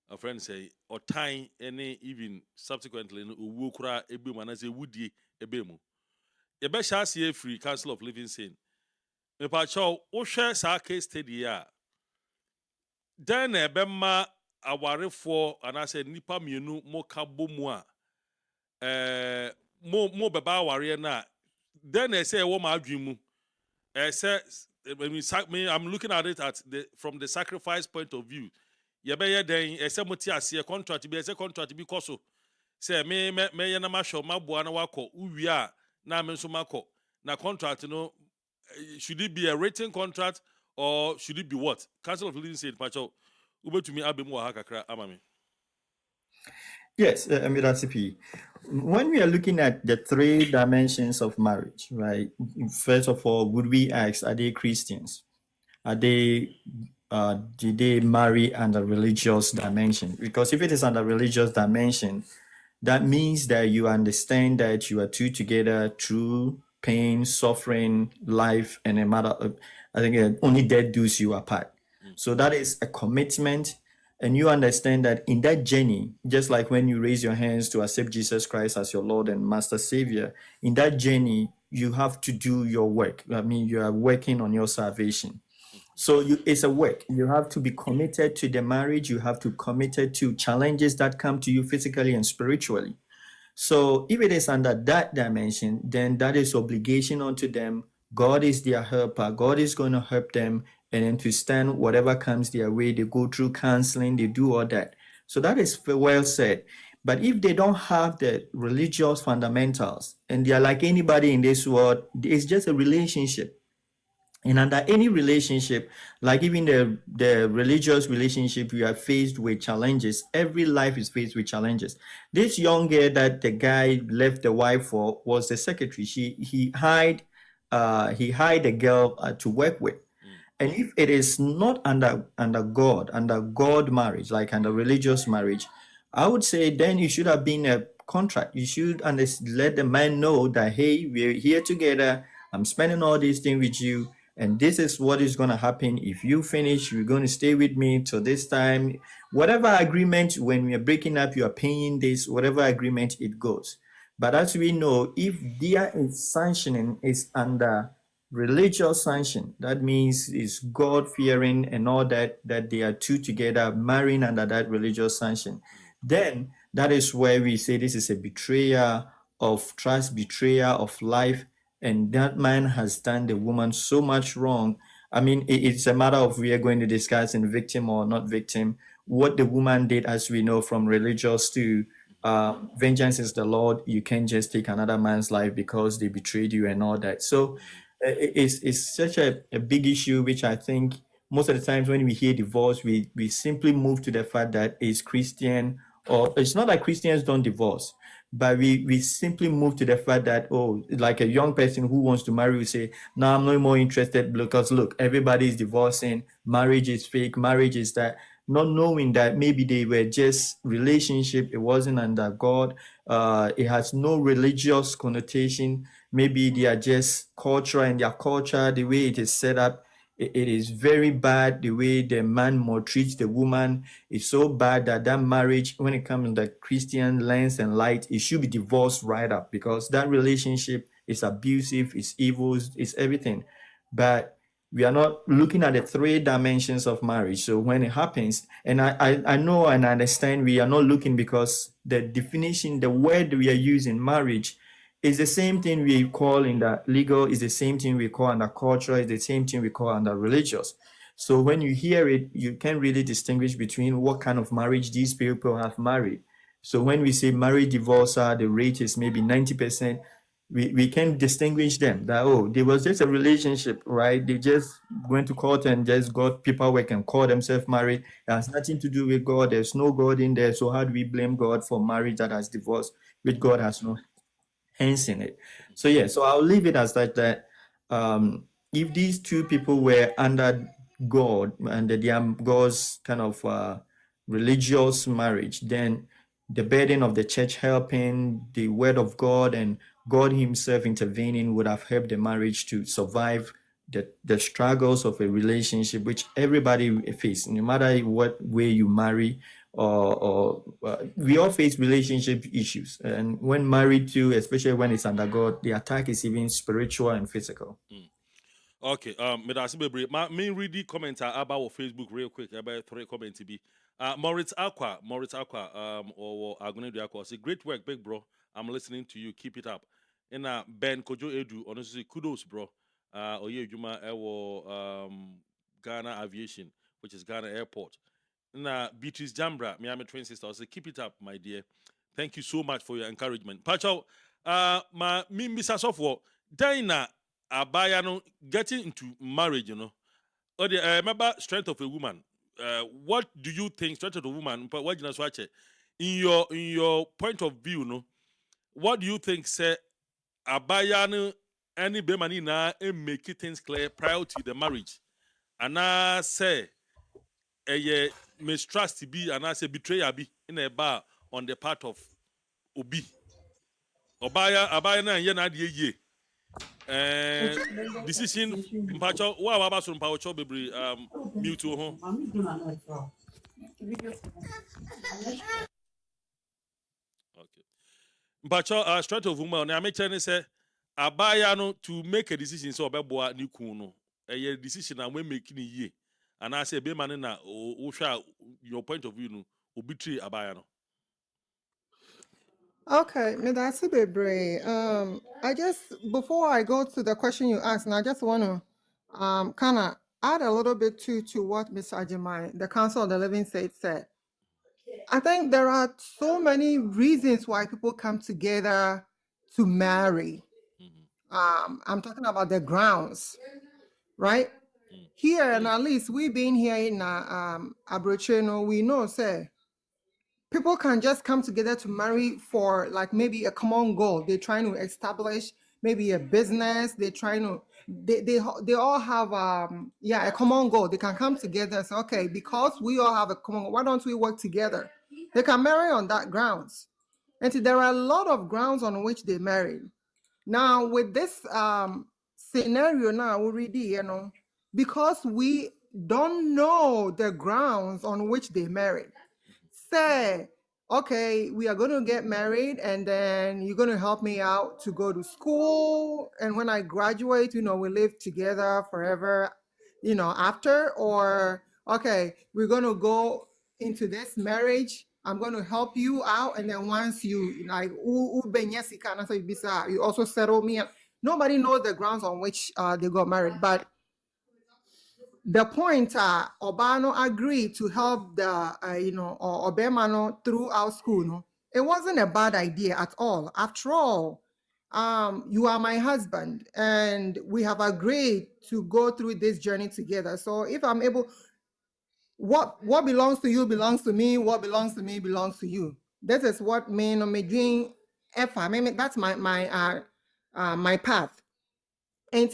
a friend say, or time any even subsequently, Wukura Ebu Manaze Woody Ebemu. Ebesha free Council of Living Saint. Mepacho, Osha sa case study ya. Then Ebema aware for and I said nipa mienu moka bomwa more baba warrior na. Then I say what my dream. I say I'm looking at it from the sacrifice point of view. You be then I say a contract be a contract be koso. Say me na ma show ma boa na wako uwia na me nso mako. Na contract no should it be a written contract or should it be what? Council of Leading said, Pacho, Ube to me, Abemu Hakakra, Amami. Yes, Mirasipi. When we are looking at the three dimensions of marriage, right? First of all, would we ask, are they Christians? Are they did they marry under religious dimension? Because if it is under religious dimension, that means that you understand that you are two together through pain, suffering, life, and a matter of, I think only death does you apart. So that is a commitment. And you understand that in that journey, just like when you raise your hands to accept Jesus Christ as your Lord and Master Savior, in that journey, you have to do your work. I mean, you are working on your salvation. So it's a work. You have to be committed to the marriage. You have to be committed to challenges that come to you physically and spiritually. So if it is under that dimension, then that is obligation unto them. God is their helper. God is going to help them and then to stand whatever comes their way. They go through counseling, they do all that. So that is well said. But if they don't have the religious fundamentals and they are like anybody in this world, it's just a relationship. And under any relationship, like even the religious relationship, you are faced with challenges. Every life is faced with challenges. This young girl that the guy left the wife for was the secretary. He hired a girl to work with. And if it is not under God marriage, like under religious marriage, I would say then it should have been a contract. You should let the man know that, hey, we're here together. I'm spending all these things with you, and this is what is going to happen. If you finish, you're going to stay with me till this time. Whatever agreement, when we are breaking up, you are paying this, whatever agreement it goes. But as we know, if their sanctioning is under religious sanction, that means is God fearing and all that they are two together marrying under that religious sanction, then that is where we say this is a betrayal of trust, betrayal of life, and that man has done the woman so much wrong. I mean, it's a matter of we are going to discuss in victim or not victim. What the woman did, as we know, from religious to vengeance is the Lord. You can't just take another man's life because they betrayed you and all that. So it's such a big issue, which I think most of the times when we hear divorce, we simply move to the fact that it's Christian, or it's not that Christians don't divorce, but we simply move to the fact that, oh, like a young person who wants to marry will say, no, I'm no more interested because look, everybody is divorcing, marriage is fake, marriage is that, not knowing that maybe they were just relationship, it wasn't under God, it has no religious connotation. Maybe they are just cultural, and their culture, the way it is set up, it is very bad. The way the man maltreats the woman is so bad that marriage, when it comes to the Christian lens and light, it should be divorced right up, because that relationship is abusive, it's evil, it's everything. But we are not looking at the three dimensions of marriage. So when it happens, and I know and I understand, we are not looking, because the definition, the word we are using, marriage, is the same thing we call in the legal, is the same thing we call under cultural, is the same thing we call under religious. So when you hear it, you can't really distinguish between what kind of marriage these people have married. So when we say marriage divorce, the rate is maybe 90%. We can distinguish them that, oh, there was just a relationship, right? They just went to court and just got paperwork and called themselves married. It has nothing to do with God. There's no God in there. So how do we blame God for marriage that has divorced, which God has no hands in it? So yeah, so I'll leave it as that if these two people were under God and they are God's kind of religious marriage, then the burden of the church helping, the word of God and God himself intervening would have helped the marriage to survive the struggles of a relationship, which everybody faces, no matter what way you marry, or we all face relationship issues. And when married to, especially when it's under God, the attack is even spiritual and physical. Okay, me read the comment about Facebook real quick about 3 comments be. Moritz Aqua, or Agunedi Aqua say great work, big bro. I'm listening to you. Keep it up. And Ben Kojo Edu, honestly, kudos, bro. Oye Juma Ewo Ghana Aviation, which is Ghana Airport. Na Beatrice Jambra, me I'm a twin sister. I say, keep it up, my dear. Thank you so much for your encouragement. Pacho, ma mimbisa sofwo, Dina Abayano getting into marriage, you know. Oh, remember strength of a woman. What do you think strength of a woman? But what you watch it in your point of view, no? What do you think, say Abayano any bemani na make things clear prior to the marriage? And I say mistrust be and I say betrayal be in a bar on the part of Obi. Abaya na ye na de ye. Decision mpacho wa ba so mpacho bebre mute ho. Okay. Mpacho straight of woman na me tell say Abaya no to make a decision so obeboa ni kun no. A decision na we make ni ye. And I say be man na o your point of view no obitray Abaya no. Okay, that's Bebre. I just before I go to the question you asked, and I just want to kind of add a little bit to what Mr. Ajimai, the Council of the Living Saints, said. I think there are so many reasons why people come together to marry. I'm talking about the grounds, right? Here, and at least we've been here in Abrocheno, we know, say, people can just come together to marry for like maybe a common goal. They're trying to establish maybe a business. They're trying to, they all have, a common goal. They can come together and say, okay, because we all have a common goal, why don't we work together? They can marry on that grounds. And so there are a lot of grounds on which they marry. Now, with this scenario now, already, because we don't know the grounds on which they married. Say, okay, we are going to get married and then you're going to help me out to go to school. And when I graduate, we live together forever, after. Or, okay, we're going to go into this marriage. I'm going to help you out. And then once you, like, you also settle me. Nobody knows the grounds on which they got married. But the point, Obano agreed to help the, or Obemano throughout school. No, it wasn't a bad idea at all. After all, you are my husband, and we have agreed to go through this journey together. So if I'm able, what belongs to you belongs to me. What belongs to me belongs to you. This is what me doing. That's my path. And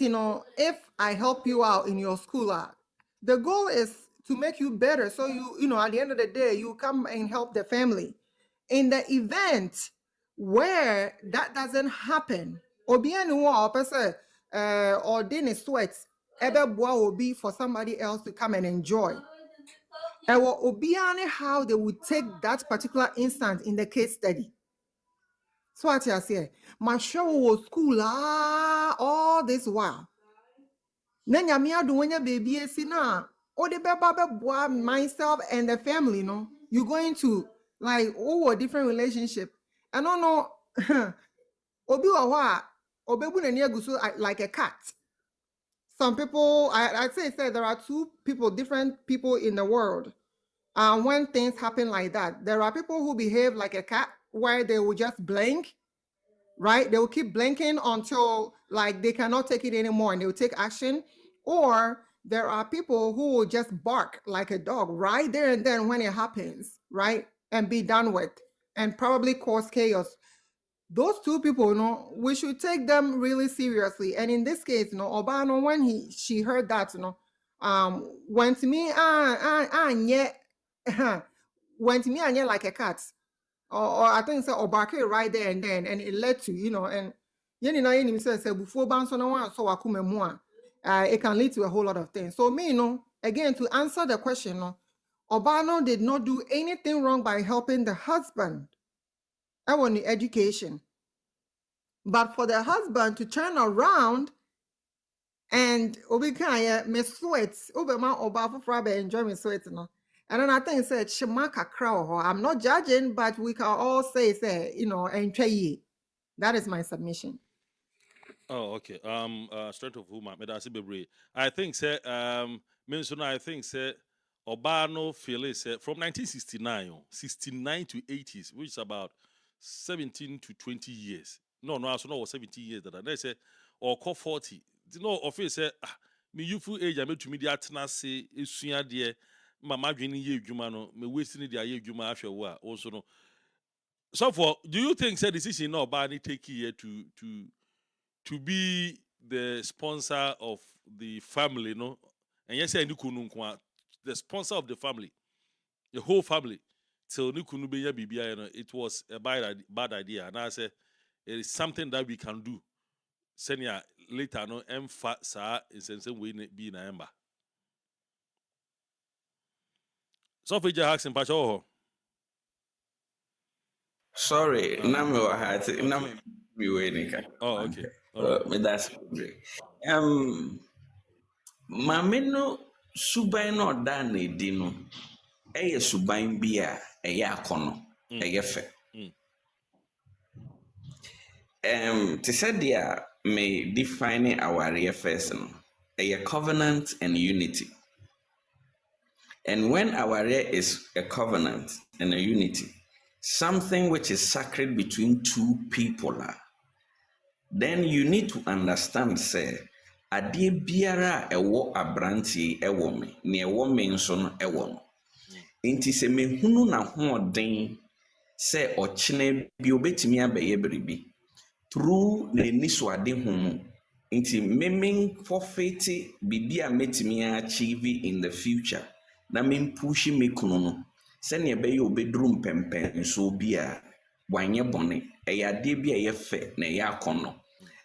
if I help you out in your school, the goal is to make you better. So at the end of the day, you come and help the family. In the event where that doesn't happen, or dinner sweats, will be for somebody else to come and enjoy. And how they would take that particular instance in the case study. So what I say, my show was school all this while. Nanya mi adu wenya baby esina. O de beba myself and the family, no. You're going to like a different relationship. I don't know. Obi wa obebu na niagusu like a cat. Some people, I say there are two people, different people in the world. When things happen like that, there are people who behave like a cat, where they will just blink, right? They will keep blinking until like they cannot take it anymore and they will take action. Or there are people who will just bark like a dog right there and then when it happens, right? And be done with and probably cause chaos. Those two people, we should take them really seriously. And in this case, Obano, when she heard that, went to me, went to me and like a cat. Or I think so, or bark right there and then, and it led to, and before bounce on one, so it can lead to a whole lot of things. So me, again, to answer the question, Obano did not do anything wrong by helping the husband. I want the education. But for the husband to turn around and me sweats, enjoy me sweats, And then I think said Shemaka crow. I'm not judging, but we can all say, enjoy ye. That is my submission. Oh, okay. Strength of woman. I think say I think say Obano feel say from 1969, 69 to 80s, which is about 17 to 20 years. No, also no 17 years that they say or call 40. You know, of it say me youthful age I made to media atna say esua de mama dwene ye adwuma no me wasting the ye adwuma ahwe wo a also no. So for do you think say decision no Obani take here to be the sponsor of the family, no? And yes, the sponsor of the family, the whole family, till Nikunu be BBI, it was a bad idea. And I say it is something that we can do. Senior later, no, sa is in some way be in a ember. So for Jackson Pacho. Sorry, Nami wa hati, Nami miwenika. Oh, okay. All right. That's Mame no suban no da na edi no. Eye suban bi a eye akono, eye fe. To say there may define our first no. Eye covenant and unity. And when our is a covenant and a unity, something which is sacred between two people, then you need to understand, say, adie biara ewo abranti ewo me, ne ewo me nso no ewo no. Inti se me hunu na hoɔden sɛ ɔkyene bi obetimi abɛyɛ biribi through ne niswade ho. Inti meming forfeit bibi a metimi achieve in the future. Na me push me kunu no sɛnea ɛbɛyɛ obɛduru mpɛmpɛnso bi a wanyɛ bɔne ɛyɛ adeɛ bi a ɛyɛ fɛ na ɛyɛ akɔnɔ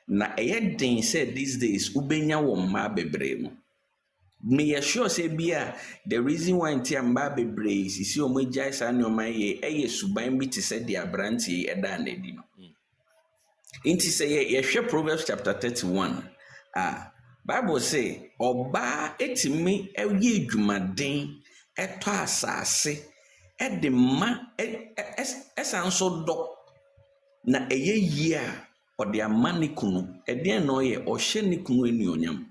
na ɛyɛ den sɛ these days wobɛnya wɔ mmaa bebree no meyɛ sure sɛ bi a the reason why nti a mmaa bebree sisi ɔmo agyae saa nneɛma ɛyɛ suban bi te sɛ deɛ aberanteɛ ɛda n'adi no nti sɛ yɛhwɛ Proverbs chapter 31 Bible say ọba etimi ɛyɛ adwumaden ɛtɔ asase ɛde ma ɛsan so dɔ na ɛyɛ yie a ɔde ama ne kunu ɛdeɛn na ɔyɛ ɔhyɛ ne kunu anuonyam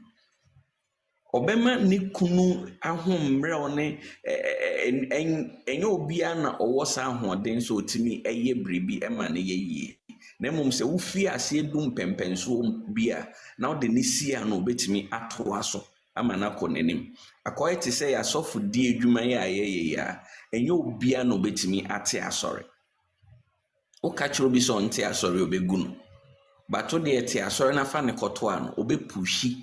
ɔbɛma ne kunu ahommerɛ ɔne ɛnyɛ obiara na ɔwɔ saa ahoɔden so otimi ɛyɛ biribi ɛma ne yɛ yie na mmom sɛ wofie ase du mpɛmpɛnso bi a na ɔde ne si a na obetimi atoa so ama na kɔ n'anim akɔyɛ te sɛ yɛasɔfo di adwuma yɛ a yɛyɛ a ɛnyɛ obiara na obetimi ate asɔre woka kyerɛ obi sɛ ɔnte asɔre obɛgu no bato deɛ te asɔre na fa ne kɔto a no obɛpuhyi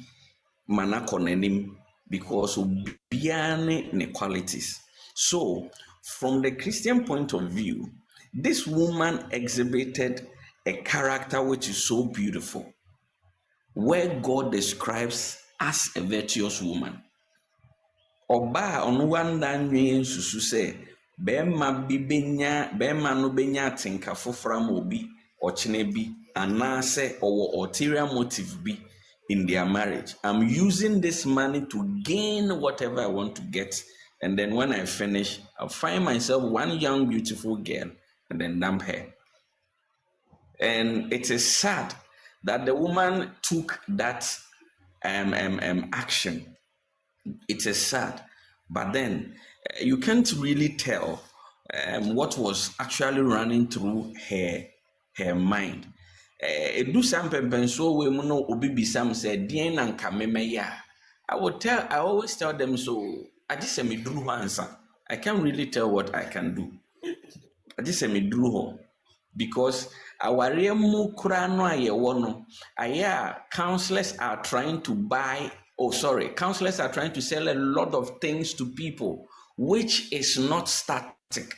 ma na kɔ n'anim because obiara ne qualities. So from the Christian point of view, this woman exhibited a character which is so beautiful, where God describes as a virtuous woman. Oba on one dan susu se bema no benya atenka fofra ma obi ochene bi anase or ulterior motive bi in their marriage. I'm using this money to gain whatever I want to get, and then when I finish, I'll find myself one young beautiful girl and then dump her. And it is sad that the woman took that action. It is sad, but then you can't really tell what was actually running through her mind. Do something so we no obi bisam said dien na nka memeya. I always tell them so. I just say me do answer. I can't really tell what I can do. I just say me do because our remu kura no aye wono. Counselors are trying to counselors are trying to sell a lot of things to people, which is not static.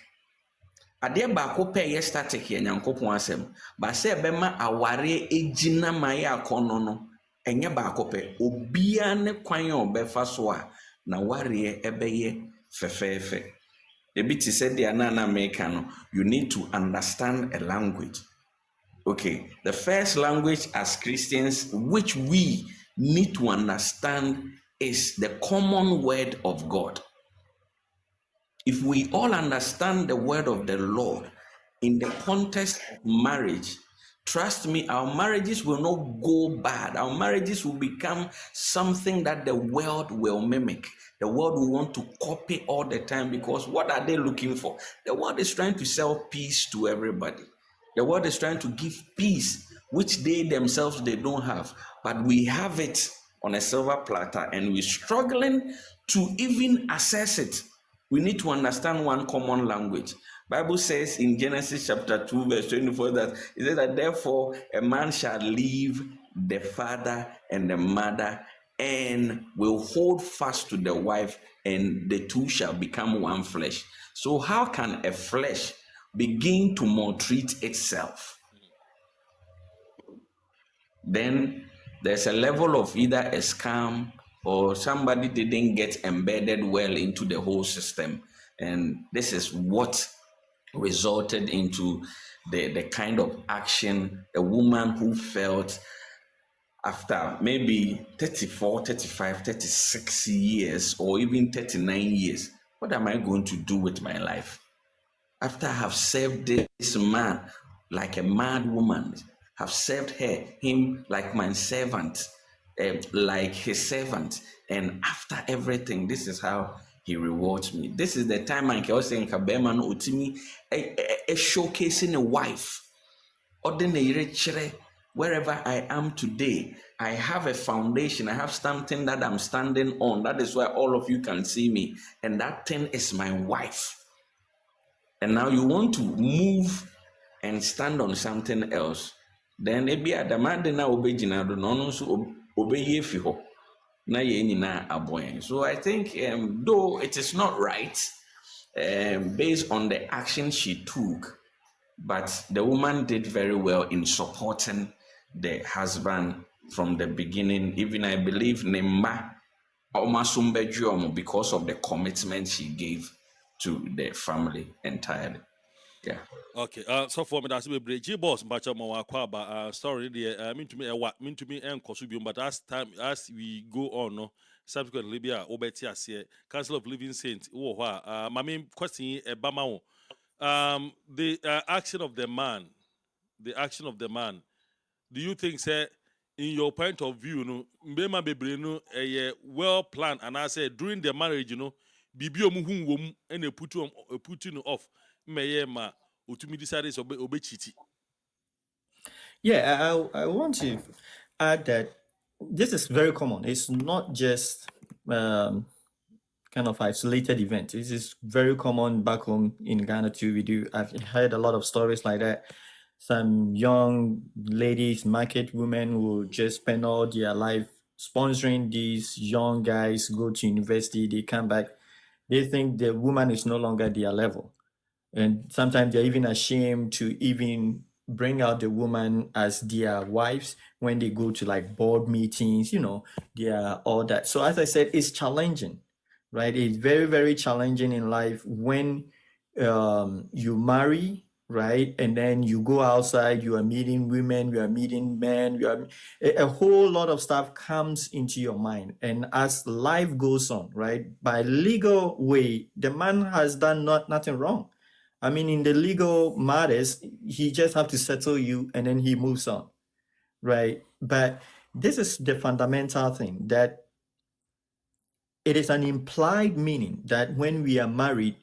Adeɛ baako pɛ yɛ static yɛ Nyankopɔn asɛm ba sɛ bɛma aware egyina ma yɛ akɔnɔ no ɛnyɛ baako pɛ obiara ne kwan a ɔbɛfa so a na wareɛ ɛbɛyɛ fɛfɛɛfɛ ebi te sɛ deɛ na America no you need to understand a language. Okay, the first language as Christians which we need to understand is the common word of God. If we all understand the word of the Lord in the context of marriage, trust me, our marriages will not go bad. Our marriages will become something that the world will mimic. The world will want to copy all the time, because what are they looking for? The world is trying to sell peace to everybody. The world is trying to give peace, which they themselves they don't have. But we have it on a silver platter, and we're struggling to even access it. We need to understand one common language. Bible says in Genesis chapter 2 verse 24 that it says that therefore a man shall leave the father and the mother and will hold fast to the wife, and the two shall become one flesh. So how can a flesh begin to maltreat itself? Then there's a level of either a scam or somebody didn't get embedded well into the whole system. And this is what resulted into the kind of action a woman who felt after maybe 34, 35, 36 years, or even 39 years, what am I going to do with my life? After I have served this man like a mad woman, have served him like my servant, like his servant, and after everything, this is how he rewards me. This is the time I can say, "Kabema no utimi a showcasing a wife, ordinary wherever I am today. I have a foundation. I have something that I'm standing on. That is why all of you can see me, and that thing is my wife." And now you want to move and stand on something else, then ebi adamade na obegyina do no no so obeye fi ho na ye nyina aboen. So I think though it is not right based on the action she took, but the woman did very well in supporting the husband from the beginning. Even I believe Nemma because of the commitment she gave to the family entirely. Yeah. Okay, so for me that's a break. G boss, but I'm about sorry, the mean to me and Kosubium, but as we go on, no, subsequently, Libya, Obetia, here, Council of Living Saints, my main question, Bamao, the action of the man, do you think, sir, in your point of view, no, Mbema Bebreno, a well planned, and I said during the marriage, Bibio Muhum, and they put you off, Mayema. Yeah, I want to add that this is very common. It's not just kind of isolated event. This is very common back home in Ghana too. I've heard a lot of stories like that. Some young ladies, market women will just spend all their life sponsoring these young guys, go to university, they come back, they think the woman is no longer their level. And sometimes they're even ashamed to even bring out the woman as their wives when they go to like board meetings, all that. So as I said, it's challenging, right? It's very, very challenging in life when you marry, right? And then you go outside, you are meeting women, you are meeting men, a whole lot of stuff comes into your mind. And as life goes on, right? By legal way, the man has done nothing wrong. I mean, in the legal matters, he just have to settle you and then he moves on, right? But this is the fundamental thing, that it is an implied meaning that when we are married,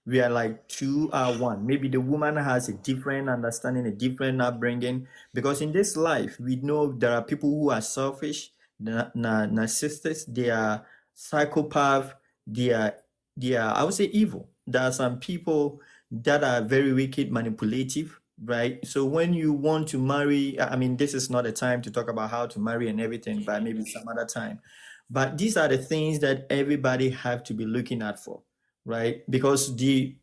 we are like two are one. Maybe the woman has a different understanding, a different upbringing, because in this life, we know there are people who are selfish, narcissists, they are psychopath, they are, I would say, evil. There are some people that are very wicked, manipulative, right? So when you want to marry, I mean, this is not a time to talk about how to marry and everything, but maybe some other time. But these are the things that everybody have to be looking out for, right? Because the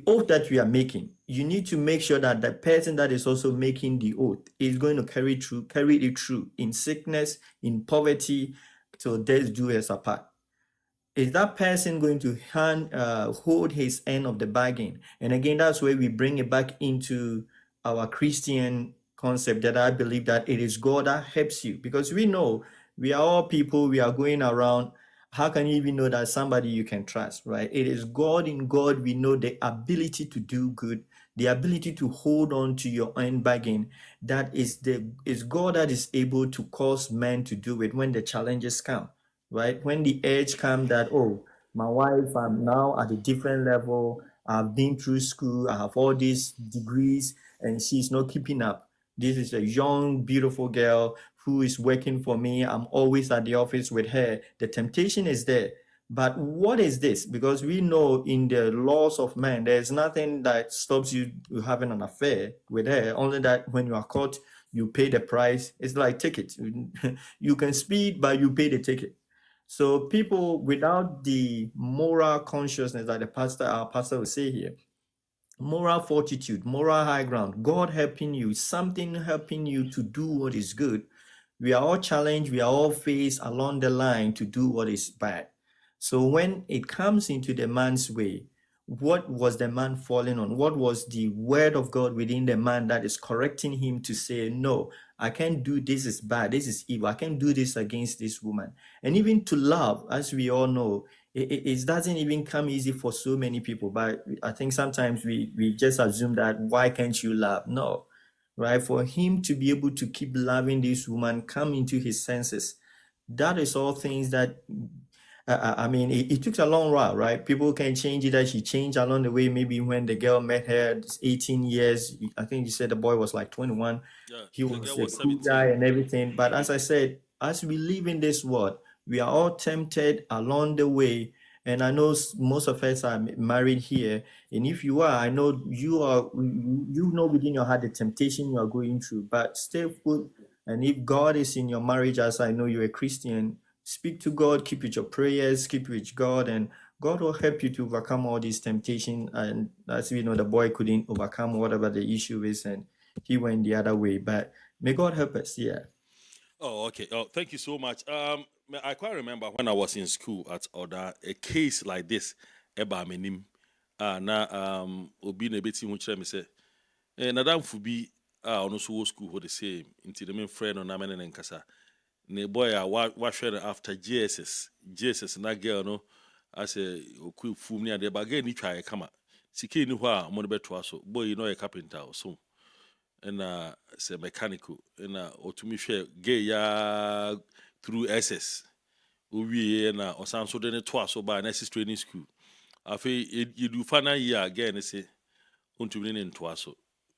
oath that we are making, you need to make sure that the person that is also making the oath is going to carry it through in sickness, in poverty, till death do us apart. Is that person going to hold his end of the bargain? And again, that's where we bring it back into our Christian concept, that I believe that it is God that helps you, because we know we are all people, we are going around. How can you even know that somebody you can trust, right? It is God. In God we know the ability to do good, the ability to hold on to your own bargain, that is God that is able to cause men to do it when the challenges come, right? When the edge come that, oh, my wife, I'm now at a different level, I've been through school, I have all these degrees, and she's not keeping up. This is a young, beautiful girl who is working for me. I'm always at the office with her. The temptation is there. But what is this? Because we know in the laws of man, there's nothing that stops you having an affair with her, only that when you are caught, you pay the price. It's like ticket. You can speed, but you pay the ticket. So people without the moral consciousness that our pastor will say here, moral fortitude, moral high ground, God helping you, something helping you to do what is good. We are all challenged, we are all faced along the line to do what is bad. So when it comes into the man's way, what was the man falling on? What was the word of God within the man that is correcting him to say, no, I can't do this, is bad, this is evil, I can't do this against this woman. And even to love, as we all know, it doesn't even come easy for so many people. But I think sometimes we just assume that, why can't you love? No, right? For him to be able to keep loving this woman, come into his senses, that is all things that I mean, it took a long while, right? People can change it. That she changed along the way. Maybe when the girl met her, 18 years, I think you said the boy was like 21. Yeah, He the was girl a was cool guy 17. and everything. But as I said, as we live in this world, we are all tempted along the way. And I know most of us are married here. And if you are, I know you know within your heart the temptation you are going through. But stay put. And if God is in your marriage, as I know you're a Christian, speak to God, keep with your prayers, keep with God, and God will help you to overcome all these temptations. And as we know, the boy couldn't overcome whatever the issue is, and he went the other way. But may God help us. Yeah. Oh, okay. Oh, thank you so much. I quite remember when I was in school at Oda, a case like this, eba menim. Na obi na ebeti hu kire me say, na dan fu bi ono so wo school ho the same. Nti the main friend on na me ne nkasa. Ne boy wa share after JSS na girl no as a oku fum ni ade ba girl ni twa e kama. Sike ni ho a mo ne beto aso. Boy you know a carpenter so. And say mechanical and otumi hwe gay ya through SS we na osan so de to aso ba na training school afi you do final year again say ontumi ne to aso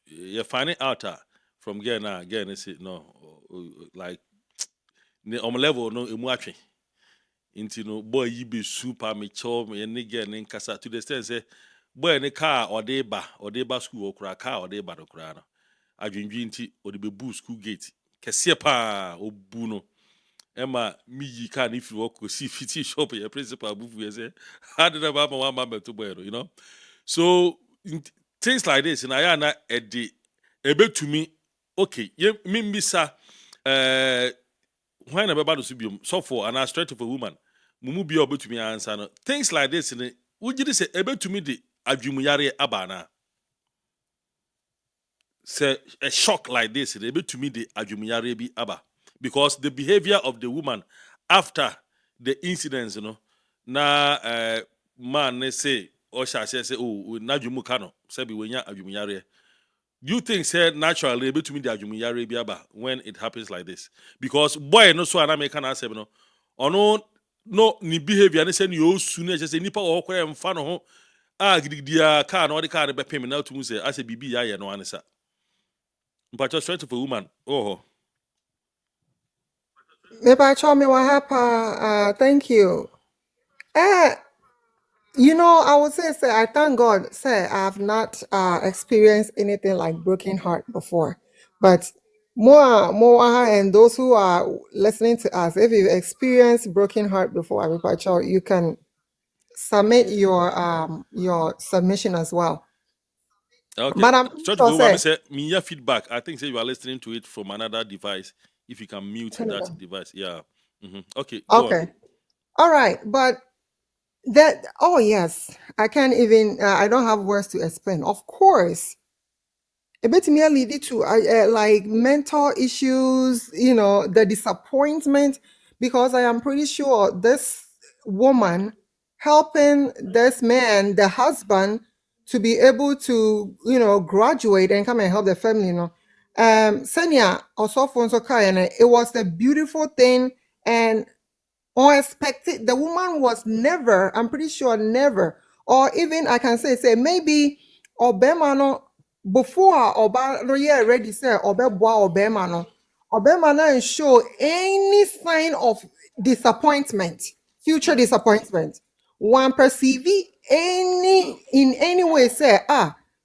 you find it out from again na again say no like on level no emu atwe into no boy you be super mature me nigga ne nkasa to the extent say boy ne car or dey ba school okura car or dey ba okura no adwendwe nti odi bebu school gate kese pa obu no ema mi yi car ni firi woko si fiti shop ya principal bufu ye say how did about one man to boy you know so things like this na ya na edi ebetumi okay ye mimbisa when about to subium so for an straight of a woman mumu bi obetumi answer no things like this ne wujidi say ebetumi de adwumuyare abana say a shock like this they be to me the adwumuyare bi aba because the behavior of the woman after the incidents na man ne say or shall say oh na adwumu ka no say be wenya adwumuyare. Do you think say naturally be to me the adwumuyare bi aba when it happens like this because boy no so ana make na say no ono no ni behavior ne say ni osu na say nipa wo kwere mfa no ho gidigidia car no the car be pem na to mu say ase bibi ya ye no anisa. But just straight to a woman. Oh, Maybe I told me what happened. Thank you. Uh, I would say, I thank God, say, I have not experienced anything like broken heart before. But more, and those who are listening to us, if you've experienced broken heart before, you can submit your submission as well. okay. But I'm Straight to sure a woman. say, Say me your feedback. I think say you are listening to it from another device. If you can mute that device, yeah. Okay, go on. okay, all right, but that, oh yes, I can't even, I don't have words to explain. Of course, a bit may lead to like mental issues, the disappointment, because I am pretty sure this woman helping this man, the husband, to be able to, graduate and come and help the family, Senya also Fonso Kayane, it was a beautiful thing and unexpected. The woman was never, I'm pretty sure never, or even I can say maybe Obema no before Oba no yeah ready say Obeboa Obema no show any sign of disappointment, future disappointment. One perceive in any way say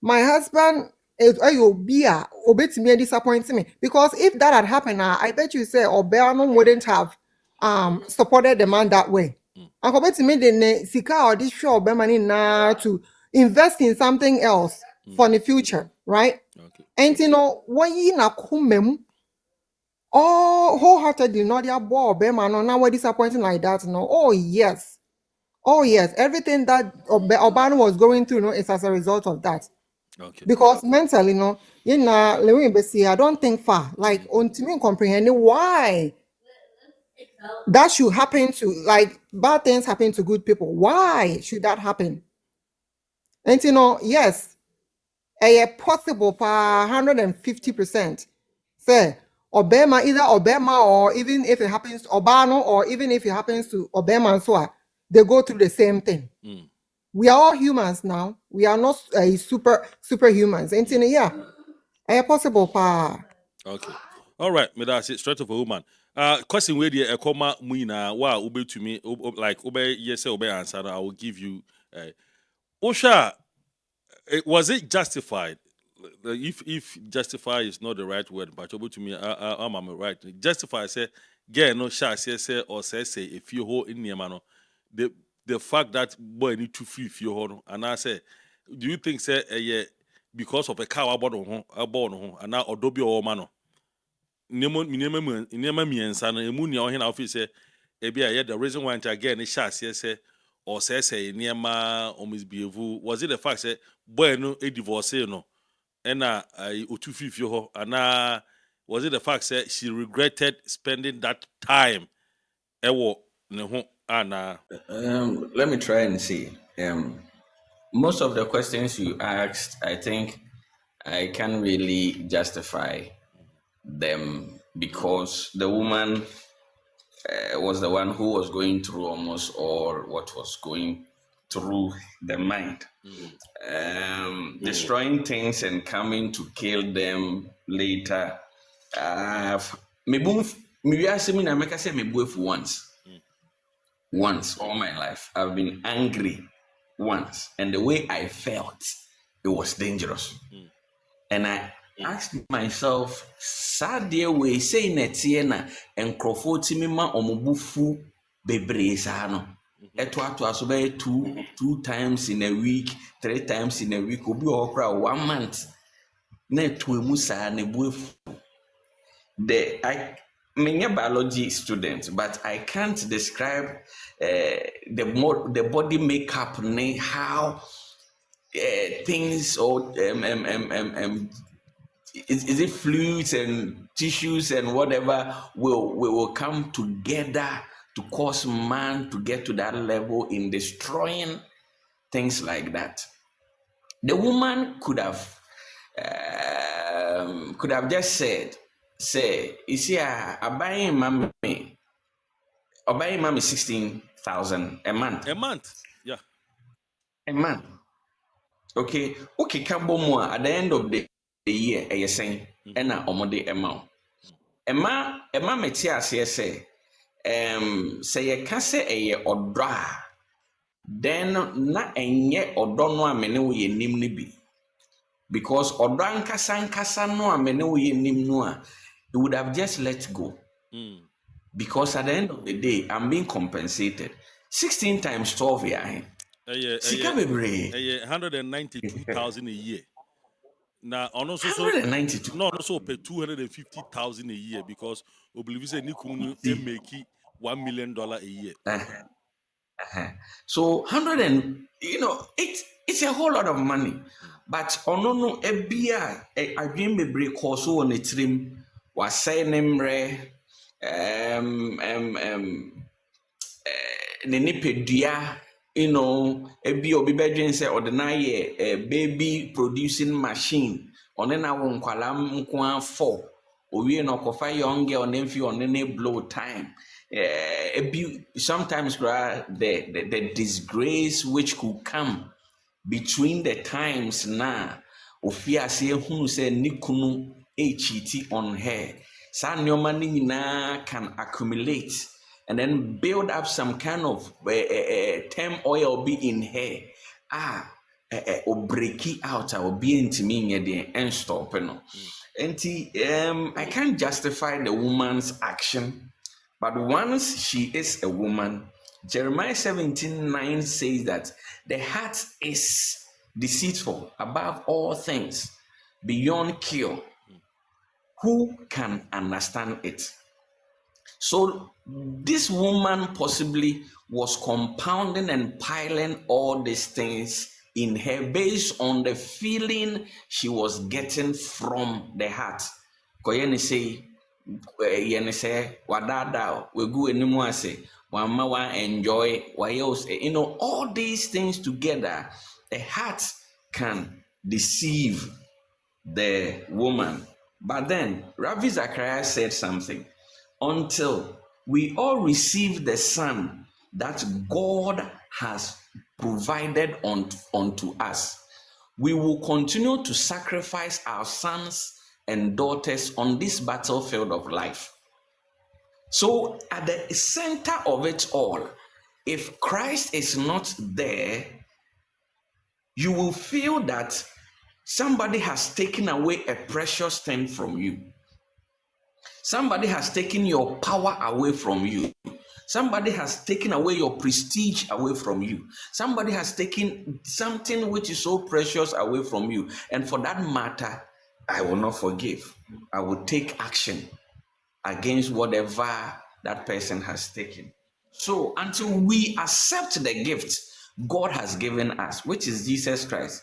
my husband is be obetimi disappointing me, because if that had happened, I bet you say Obema wouldn't have supported the man that way. And compared to me, the sika or this show money now to invest in something else for the future, right? Okay. And when you na kumem, all wholeheartedly not your boy Obama no now we're disappointing like that. No, oh yes, everything that Obama was going through, is as a result of that. Okay. Because mentally, I don't think far. Like on to me comprehending why that should happen to, like, bad things happen to good people. Why should that happen? And yes, possible for 150%. Say Obama, either Obama, or even if it happens to Obama, or even if it happens to Obama and so on, they go through the same thing. We are all humans now. We are not superhumans. And yeah, possible for. Okay. All right, me that's it. Straight of a woman. Question where the comma muina wa ube to me like ube yes ube answer. I will give you. Osha, was it justified? If justify is not the right word, but able to me, I'm right. Justify say get no shall say or say if you hold in your mano the fact that boy need to free if you hold and I say, do you think say yeah because of a cow about on and now odobi or mano? Nema miensa no emu nia ohina office say ebia the reason why again is shall say or say nema omisbehave was it the fact say boy no a divorce no and otufifio ho and was it the fact say she regretted spending that time ewo ne ho ana Let me try and see. Most of the questions you asked, I think I can't really justify them because the woman was the one who was going through almost all what was going through the mind. Destroying things and coming to kill them later. Once all my life. I've been angry once, and the way I felt, it was dangerous. And I asked myself, Sadia way say netiena and crofoti ma omubufu bebreisano. Etwa so be two times in a week, 3 times in a week, obi okra 1 month. Na etu emu sa ne buefu. I'm a biology student, but I can't describe the body makeup, how things or is it fluids and tissues and whatever will come together to cause man to get to that level in destroying things like that. The woman could have just said, you see, I buying mommy 16,000 a month. a month yeah A month. Okay, Kambomo at the end of the year, a saying, and a omode amount. Emma Metias, say, a case a or dra, then not a ye or don't know a menu ye nimnibi. Because Odranka Sankasa no a menu ye nimnoa, it would have just let go. Because at the end of the day, I'm being compensated. 16 times 12 yeah. 192,000 a year. Now, also 192. no, also pay 250,000 a year because we believe say Nikunu make $1 million a year. So 100 and it's a whole lot of money. But no ebia I dream be break also on a trim was saying nemre ne nipedua ebi obi bedwen say ordinary baby producing machine one na wo nkwala nko afọ owie na okofa young girl na mfi on ne blow time ebi sometimes the disgrace which could come between the times na ofi ase ehunu say ne kunu cheat on her saa nneɛma no nyinaa can accumulate and then build up some kind of turmoil be in her or break it out or be intimate and stop no. I can't justify the woman's action, but once she is a woman, Jeremiah 17:9 says that the heart is deceitful above all things, beyond cure. Who can understand it? So this woman possibly was compounding and piling all these things in her based on the feeling she was getting from the heart. Koyeni say, yeni say, wadada, we go anymore say, wama wa enjoy, all these things together, the heart can deceive the woman. But then Ravi Zachariah said something. Until we all receive the Son that God has provided unto us, we will continue to sacrifice our sons and daughters on this battlefield of life. So at the center of it all, if Christ is not there, you will feel that somebody has taken away a precious thing from you. Somebody has taken your power away from you. Somebody has taken away your prestige away from you. Somebody has taken something which is so precious away from you. And for that matter, I will not forgive. I will take action against whatever that person has taken. So until we accept the gift God has given us, which is Jesus Christ,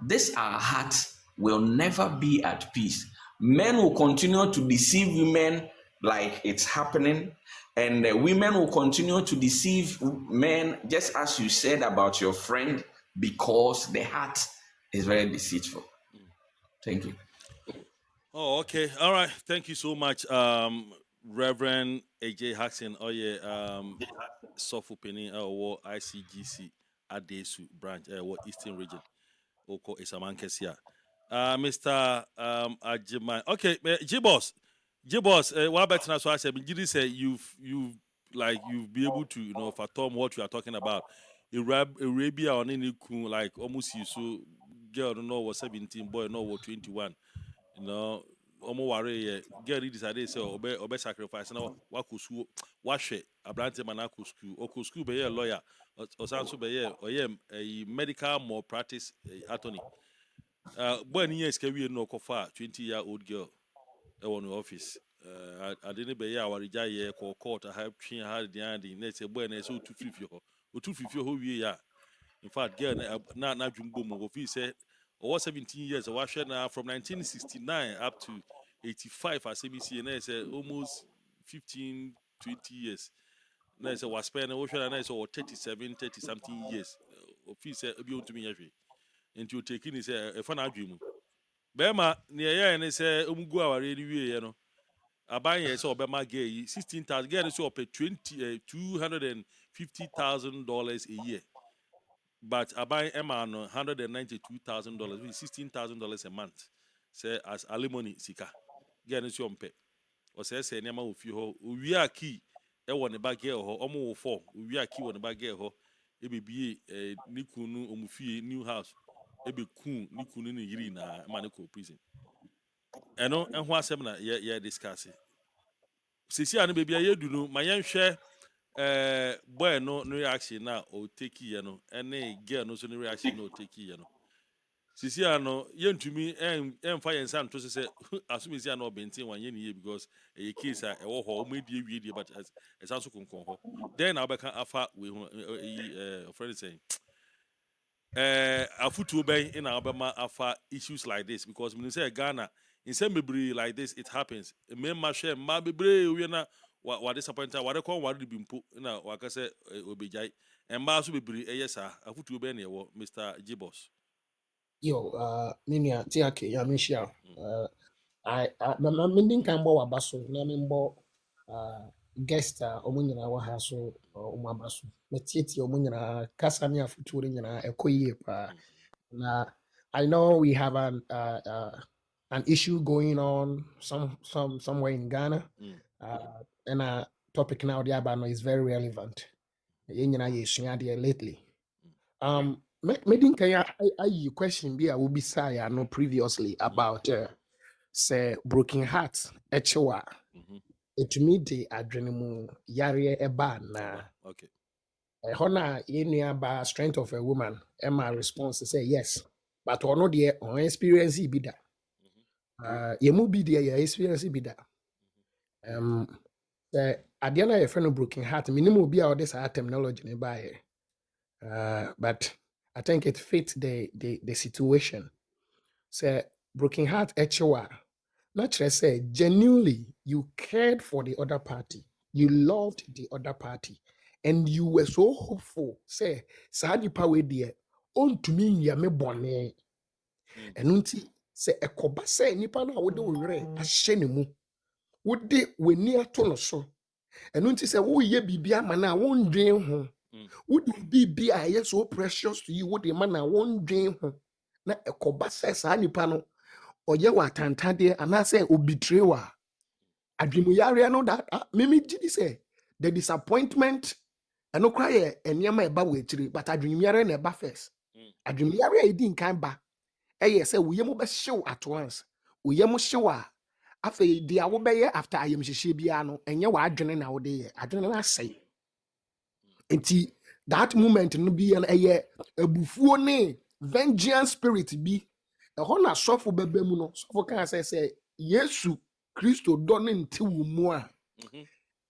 this our heart will never be at peace. Men will continue to deceive women like it's happening, and women will continue to deceive men, just as you said about your friend, because the heart is very deceitful. Thank you. Oh, okay. All right. Thank you so much, Reverend AJ Haxon. Oh, yeah. Sofu Penny, or ICGC Adesu branch, or Eastern region. Oko Isamankesia. Mr. Ajimai. Okay, J-Boss. What better now? So I said, Jiri say you've be able to, fathom what you are talking about. Arabia on any like almost you so girl don't know was 17, boy no was 21. Almost worry girl decided say obe sacrifice now what could school wash it a brand man school or school be a lawyer or sound be a medical malpractice attorney. Boy, years can we no cofa 20-year-old girl on the office. I didn't be our rejay court. I have trained her the end. Let's say, boy, and so 250 or 250 who we are. In fact, girl, not jumbo move. He said, over 17 years. I was now from 1969 up to 85 as ABC, and I said almost 15, 20 years. And I said, was spending ocean, and I said, 37, 30 something years. Office said, be on to me every. And you taking is a fun dream. Bema near and say umugu our radio, Aban yes or Bema gay 16,000 get so up $250,000 a year. But Aban Emma no $192,000, with $16,000 a month. Say as alimony sika. Get it so pay. Or say Nema of you we are key. I want a bag girl or almost 4. We are key on the bag girl. It be a Nikunu Omufi new house. Ebe kun ni kunu ni yiri na maniko prison eno enho asem na ye discuss sisi anu baby ye du no ma yen hwe boy no reaction na o take ye no ene girl no so no reaction na o take ye no sisi anu ye ntumi emfa yen san to se asumisi anu obenten wan ye ni because e case a e wo ho o medie wie but esan so konkon ho then na obeka afa we friend saying afutu ben in Alabama afa issues like this because when you say Ghana in some like this it happens. Me ma share ma bebre we na wa disappointed wa de kon wa de bimpo na wa ka say obejai emba so bebiri eyesa afutu be na ewo Mr. Jibos. Yo, minia tiake ya mishia. Na mending kan bo wabaso na membo guest omunyina wa ha so omabaso. Metieti omunyina kasa ni afuturi nyina ekoyie pa. Na I know we have an issue going on somewhere in Ghana. And a topic now the abano is very relevant. Yenyina yesua there lately. Medin can I question be I will be say I know previously about say broken heart echewa. It me the adrenemu yare eba na Okay. hona yenya ba strength of a woman. And my response to say yes, but or no the on experience be that. Yemu be the experience be that. At the end of your friend broken heart, minimum be out this terminology nearby. But I think it fits the situation. Say broken heart actually not just say genuinely you cared for the other party, you loved the other party, and you were so hopeful. Say Sadi Pawe dear, on to me ya me bone. And unti say a koba say nipa na would do re a shenimu. Would de we near to so. And unti say wo ye bibia mana won't dream home. Would be so precious to you? Would the man won't dream na ekoba says nipa no or ye wa tantade and I say o betray wa adwimu yare no that mimi did say the disappointment and no cry and yama eba wetiri but adwimu yare na eba first adwimu yare e din kan ba eh say we yemu be show at once we yemu show a after the awo be after ayem hihye bia no enye wa adwene na wo de ye adwene na say enti that moment no be an ebufuo ne vengeance spirit bi ehọ na sọfo bebe mu no sọfo kan say Yesu Kristo dọ ne nti wo mu a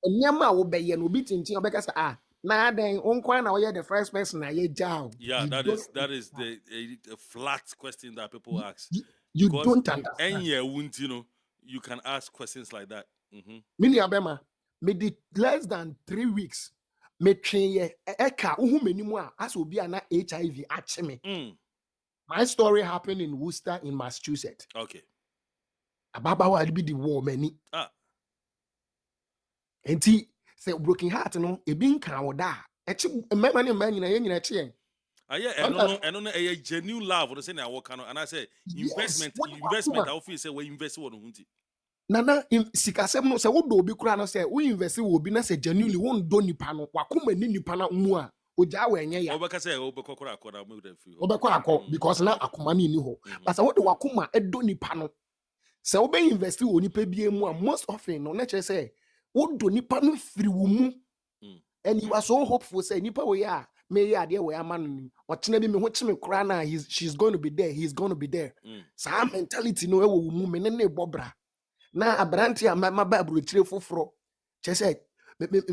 enyama wo be ye no bi tintin obeka say na den onkwan na wo the first person na ye jaw. Yeah, that is the a flat question that people ask. You Because don't understand. any won't, you can ask questions like that. Mini abema me di less than 3 weeks me twen ye eka uhu menimu a as obi na HIV ache me. My story happened in Worcester in Massachusetts. Okay. Ababawa be the war many. Enti say broken heart no e bin kan woda. Echi mema ne man nyina ye nyina che. And a genuine love or say na work and I say investment I will feel say we invest what hunti. Nana sikasem no say wo do obi kura no say we invest wo obi na say genuinely won do nipa no wakoma ni nipa na mu a oja we enye ya. Obeka say obekọ kora akọ mu dey free. Obekọ akọ because na akoma ni ho. But say wo do wakoma edo nipa no. Say wo be invest wo nipa bie mu a most often no na che say wo do nipa no free wo mu. And you are so hopeful say nipa we ya me ya de we amanu otena bi me ho chime kura na she's going to be there, he's going to be there. So mentality no e wo mu me ne bobra. Na abranti ama ba abrotire foforo che say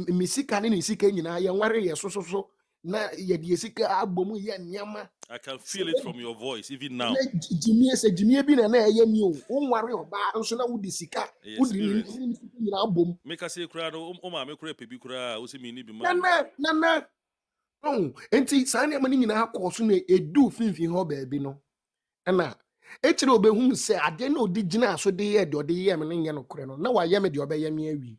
me sika ne sika nyina ye nware ye so na ye de sika abomu ye nyama. I can feel it from your voice even now. Jimie bi na ye mi o nware oba nso na wudi sika wudi ni nyina abom. Make us say kura no o ma me kura pebi kura o se mi ni bi ma. Na enti sa ne mani nyina akọ so na edu finfin ho ba bi no. Na echire obehum se ade na odi gina so de ye de ode ye me ne no kore no na wa ye me de obe ye me awi.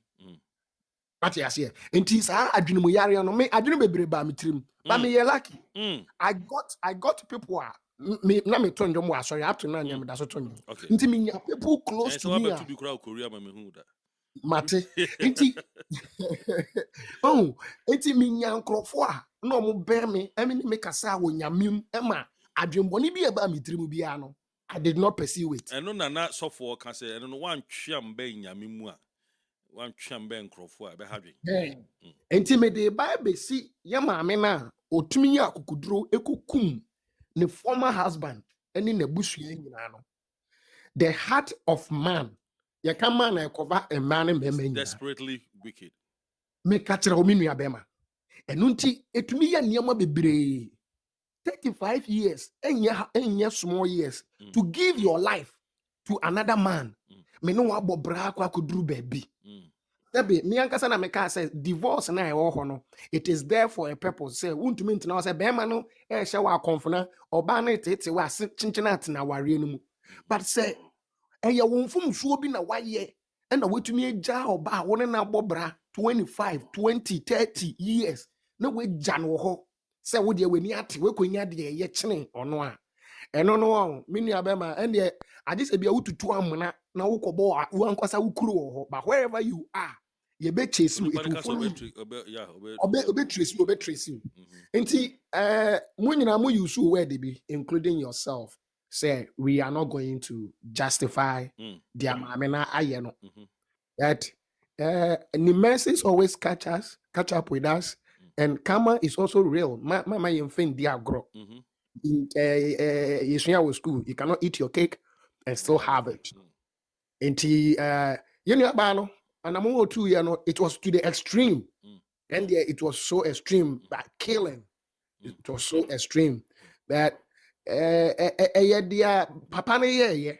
But yes here enti sa adwene mu yare no me adwene bebre ba me tirim ba me ye lucky. I got people me na me tonjo mu asori up to now nyam da so tonjo. Enti me nya people close to me. So be kura Korea ma me hu da. Mate enti enti me nya nkrofo a na mo be me emi me kasa wo nyamim ema adwemboni bi e ba me tirim bia no I did not pursue it. And no na so for can say and no one twam be nyame mu a one twam be nkrofo a be hadwen. Enti me de Bible si ye maame na otumi ya akukuduro ekukum ne former husband eni na busua nyina no. The heart of man ye can man na cover a man and be desperately wicked. Me kachira o minu abema. Enu nti etumi ya niam bebre 35 years enya small years to give your life to another man. Me no wa bobra kwa kuduru baby. Dabi, me ankasa na meka say divorce na ɛwɔ hɔ no, it is there for a purpose. Say wuntumi ntina say bɛrima no ɛhyɛ wɔ akɔnfona, ɔbaa no tete wɔ ase kyenkyene atena awareɛ no mu. But say ɛyɛ wɔn mfomsoɔ bi na wayɛ ɛna wetumi agya ɔbaa a wɔne na abɔ bra 25, 20, 30 years na wagya no wɔ hɔ. Sɛ wo deɛ w'ani ate w'akɔnya deɛ ɛyɛ kyene ɔno a. Ɛno no wɔn me nua bɛrima ɛndeɛ agye sɛ bia wotutu amena na wokɔbɔ wankasa wokuro wɔ hɔ. But wherever you are, you be chase you, it will follow you. Obe trace you. Nti mo nyina mo use word bi including yourself. Say we are not going to justify the maame na ayɛ no. That the mercies always catch up with us, and karma is also real. Mama yemfen di agro. In Yeshua school, you cannot eat your cake and still have it. Nti you know bano and I'm 2 years no, it was to the extreme. And it was so extreme that killing. It was so extreme that dia papa na ye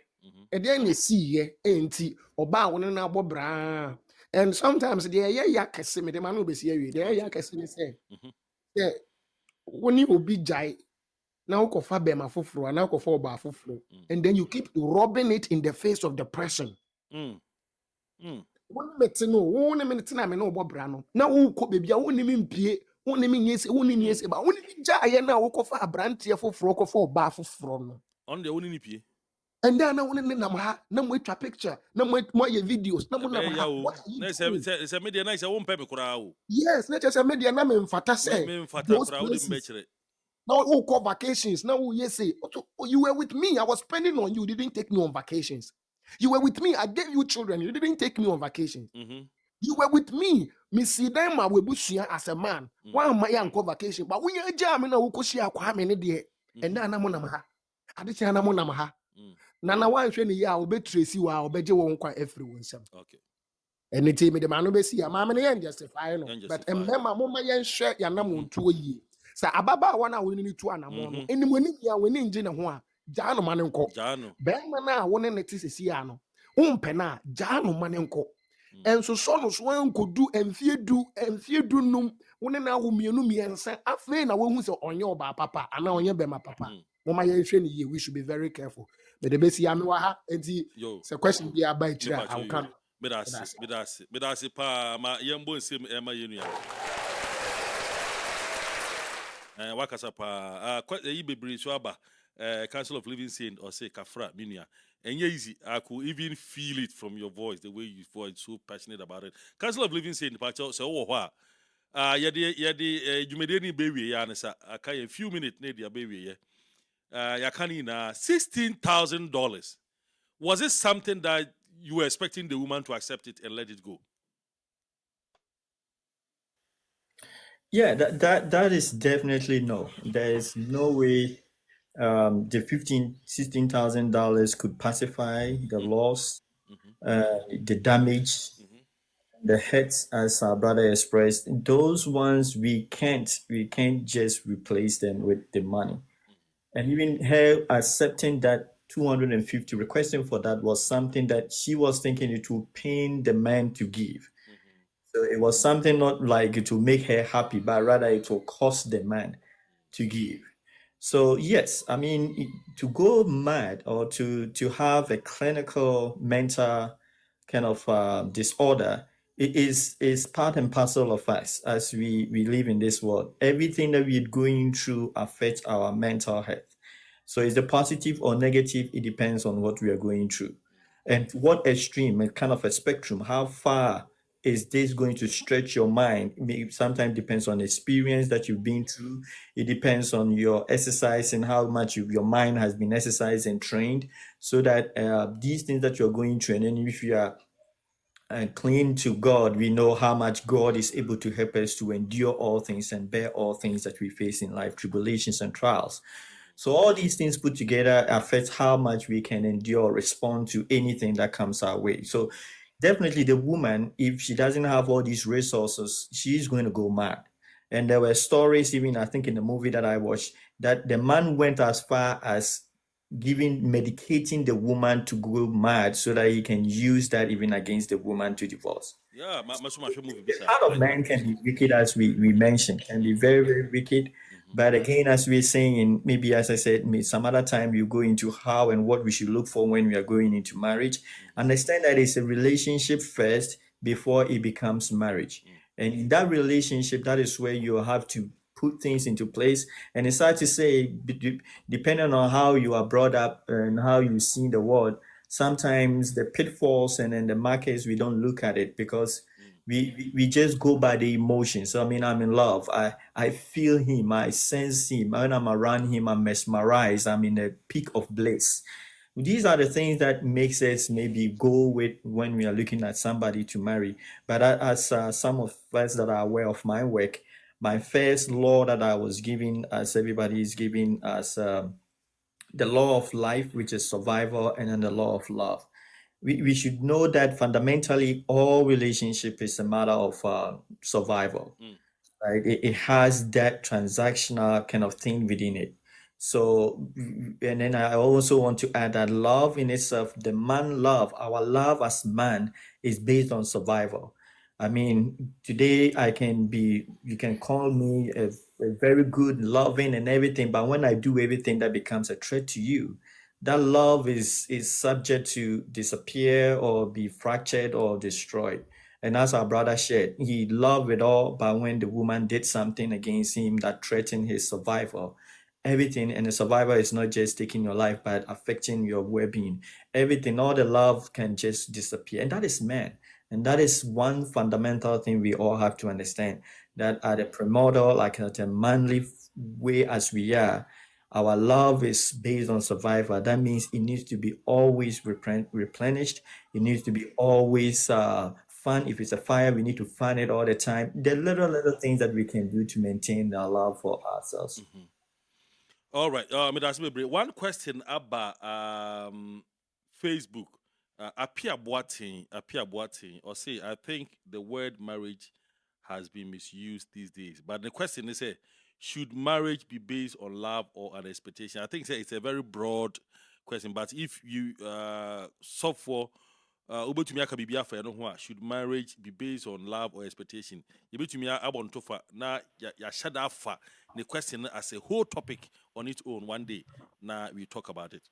then you see enti oba won na abo bra. And sometimes the ya kese me the man be see we the ya kese me say woni obi jai na ukofa be ma foforo na ukofa oba foforo, and then you keep rubbing it in the face of the person. One minute no, 1 minute na me no bobra no. Na wo ko bebia woni mi mpie, woni mi nyese, woni nyese ba, woni mi jaye na wo kofa abrante foforo kofa oba foforo no. On the woni ni pie. And then na woni nam ha, na mo twa picture, na mo ye videos, na mo nam ha. Na se media na se wo mpe me kura o. Yes, na se media na me mfata say. Me mfata kura wo de me kire. Now who call vacations? Now who you say, you were with me, I was spending on you, you didn't take me on vacations. You were with me, I gave you children, you didn't take me on vacations. You were with me, Missy Dama Webusia as a man. Why am I on vacation? But when you're jamming, I will go see a kwame dear. And then I'm on Namaha. I did say I'm on Namaha. Nana, why should you will be Tracy while Bejo won't quite everyone. Okay. And it me the man will see a mamma and justify. But a mamma yen share your number 2 years. Sa ababa wana wini tu anamono eni mweni ya weni njina hwa jano manenko bema na woni neti sesi ano umpe na jano manenko enso so no so enko du emfie du num woni na wo mienu miensa afi na wo hu se onye oba papa ana onye bema papa mama ye hwe ni ye, we should be very careful. But the best yami wa ha enti se question bi aba ikira I will come. Bedasi pa ma yembo nsem ema yenu ya. Wakasa pa yi bebre so aba Council of Living Saint or say Kafra Minia. And easy, I could even feel it from your voice, the way you were so passionate about it. Council of Living Saint, Pacho, so what? You made any baby, Yanasa. I can a few minutes, Nadia baby, Yakanina, $16,000. Was it something that you were expecting the woman to accept it and let it go? Yeah, that is definitely no. There is no way the $16,000 could pacify the loss, the damage, the hurts, as our brother expressed. Those ones we can't just replace them with the money. And even her accepting that 250, requesting for that was something that she was thinking it would pain the man to give. So it was something not like it will make her happy, but rather it will cost the man to give. So yes, I mean, to go mad or to have a clinical mental kind of disorder, it is part and parcel of us as we live in this world. Everything that we're going through affects our mental health. So is it positive or negative? It depends on what we are going through. And what extreme and kind of a spectrum, how far is this going to stretch your mind? It sometimes depends on experience that you've been through. It depends on your exercise and how much your mind has been exercised and trained, so that these things that you're going through, and then if you are clean to God, we know how much God is able to help us to endure all things and bear all things that we face in life, tribulations and trials. So all these things put together affect how much we can endure, respond to anything that comes our way. So definitely the woman, if she doesn't have all these resources, she's going to go mad. And there were stories, even I think in the movie that I watched, that the man went as far as medicating the woman to go mad so that he can use that even against the woman to divorce. Yeah, my movie bisa. Heart of man can be wicked, as we mentioned, can be very, very wicked. But again, as we're saying, in maybe as I said, some other time you go into how and what we should look for when we are going into marriage. Understand that it's a relationship first before it becomes marriage. And in that relationship, that is where you have to put things into place. And it's hard to say, depending on how you are brought up and how you see the world, sometimes the pitfalls and then the markets, we don't look at it because we just go by the emotions. So I mean, I'm in love. I feel him. I sense him. When I'm around him, I'm mesmerized. I'm in a peak of bliss. These are the things that makes us maybe go with when we are looking at somebody to marry. But as some of us that are aware of my work, my first law that I was given, as everybody is giving, as the law of life, which is survival, and then the law of love. We should know that fundamentally all relationship is a matter of survival, right? It has that transactional kind of thing within it. So, and then I also want to add that love in itself, the man love, our love as man is based on survival. I mean, today you can call me a very good, loving, and everything, but when I do everything that becomes a threat to you, that love is subject to disappear or be fractured or destroyed. And as our brother shared, he loved it all, but when the woman did something against him that threatened his survival, everything, and the survival is not just taking your life, but affecting your well-being. Everything, all the love can just disappear. And that is man. And that is one fundamental thing we all have to understand, that at a primordial, like at a manly way as we are, our love is based on survival. That means it needs to be always replenished. It needs to be always fun. If it's a fire, we need to fan it all the time. The little things that we can do to maintain our love for ourselves. All right. That's one question about Facebook. Apia Boating, or say, I think the word marriage has been misused these days. But the question is, should marriage be based on love or an expectation? I think it's a very broad question. But if you solve for should marriage be based on love or expectation? The question as a whole topic on its own one day. Now we talk about it.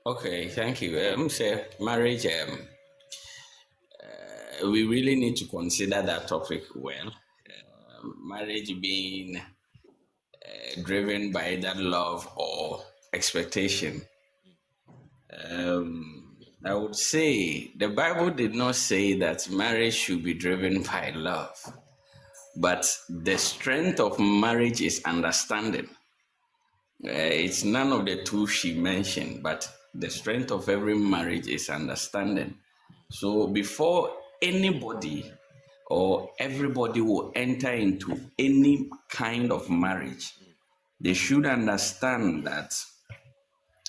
Okay, thank you. Say marriage. We really need to consider that topic well. Marriage being driven by either love or expectation. I would say the Bible did not say that marriage should be driven by love, but the strength of marriage is understanding. It's none of the two she mentioned, but the strength of every marriage is understanding. So before anybody or everybody will enter into any kind of marriage, they should understand that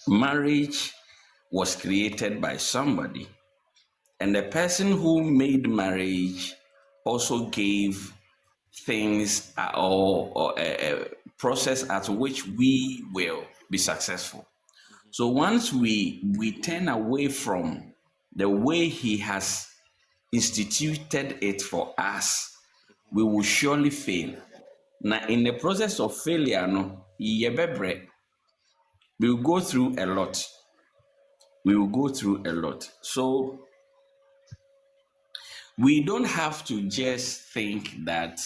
marriage was created by somebody, and the person who made marriage also gave things or a process at which we will be successful. So once we turn away from the way he has instituted it for us, we will surely fail. Now, in the process of failure, no, we will go through a lot. We will go through a lot. So we don't have to just think that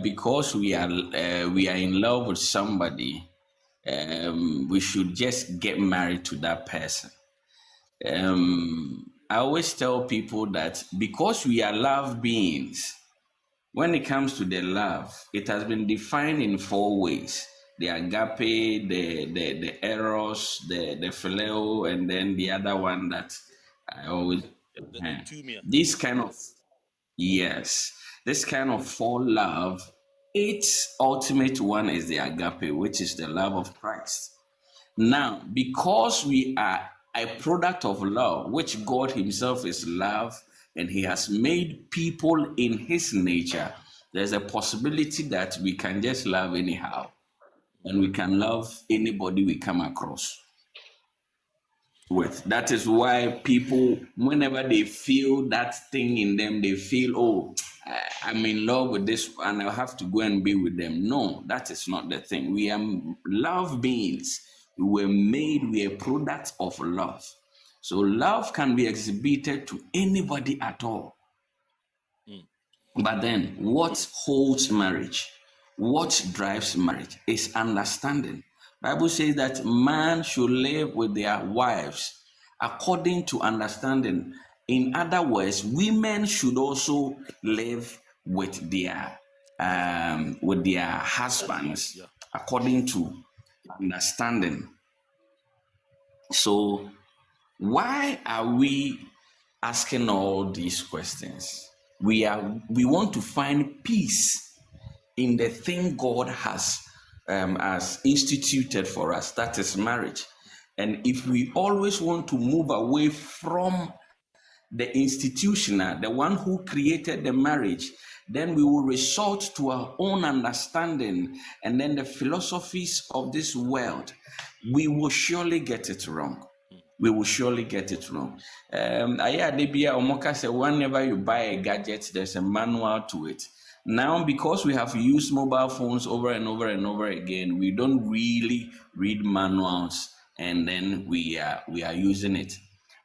because we are in love with somebody, we should just get married to that person. I always tell people that because we are love beings, when it comes to the love, it has been defined in four ways: the agape, the eros, the phileo, and then the other one that I always The entomia. this kind of yes, this kind of four love. Its ultimate one is the agape, which is the love of Christ. Now, because we are a product of love, which God Himself is love, and He has made people in His nature, there's a possibility that we can just love anyhow, and we can love anybody we come across. with. That is why people, whenever they feel that thing in them, they feel, oh, I'm in love with this and I'll have to go and be with them. No, that is not the thing. We are love beings. We were made, we are products of love. So love can be exhibited to anybody at all. But then what holds marriage? What drives marriage is understanding. Bible says that man should live with their wives according to understanding. In other words, women should also live with their husbands Yeah. according to understanding. So why are we asking all these questions? We want to find peace in the thing God has instituted for us, that is marriage. And if we always want to move away from the institutional, the one who created the marriage, then we will resort to our own understanding and then the philosophies of this world. We will surely get it wrong. We will surely get it wrong. Omoka said, whenever you buy a gadget, there's a manual to it. Now, because we have used mobile phones over and over and over again, we don't really read manuals, and then we are using it.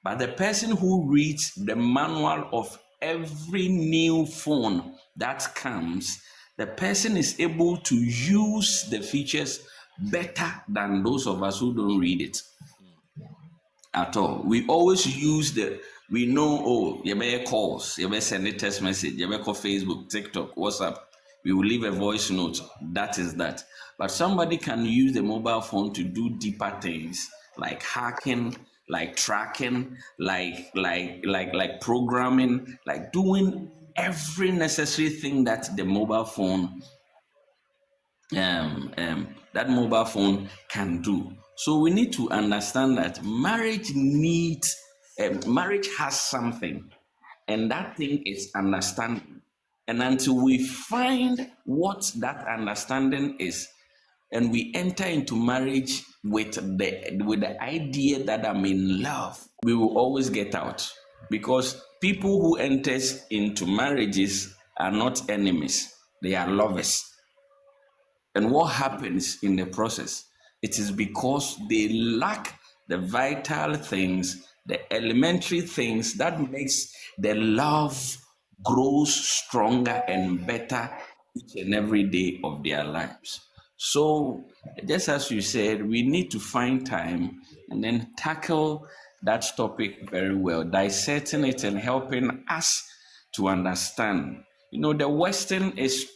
But the person who reads the manual of every new phone that comes, the person is able to use the features better than those of us who don't read it at all. We always use we know, oh, you better calls, you better send a text message, you better call Facebook, TikTok, WhatsApp. We will leave a voice note. That is that. But somebody can use the mobile phone to do deeper things like hacking, like tracking, like programming, like doing every necessary thing that the mobile phone can do. So we need to understand that marriage has something, and that thing is understanding. And until we find what that understanding is, and we enter into marriage with the idea that I'm in love, we will always get out, because people who enters into marriages are not enemies; they are lovers. And what happens in the process? It is because they lack the vital things, the elementary things that makes the love grow stronger and better each and every day of their lives. So, just as you said, we need to find time and then tackle that topic very well, dissecting it and helping us to understand. The Western is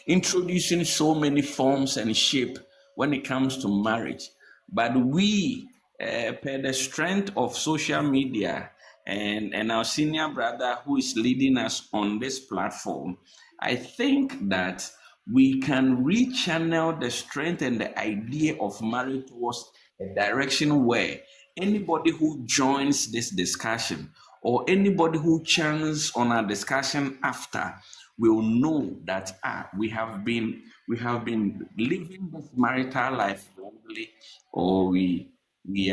introducing so many forms and shape when it comes to marriage. But we, per the strength of social media and our senior brother who is leading us on this platform, I think that we can rechannel the strength and the idea of marriage towards a direction where anybody who joins this discussion or anybody who chants on our discussion after will know that we have been living this marital life wrongly, or we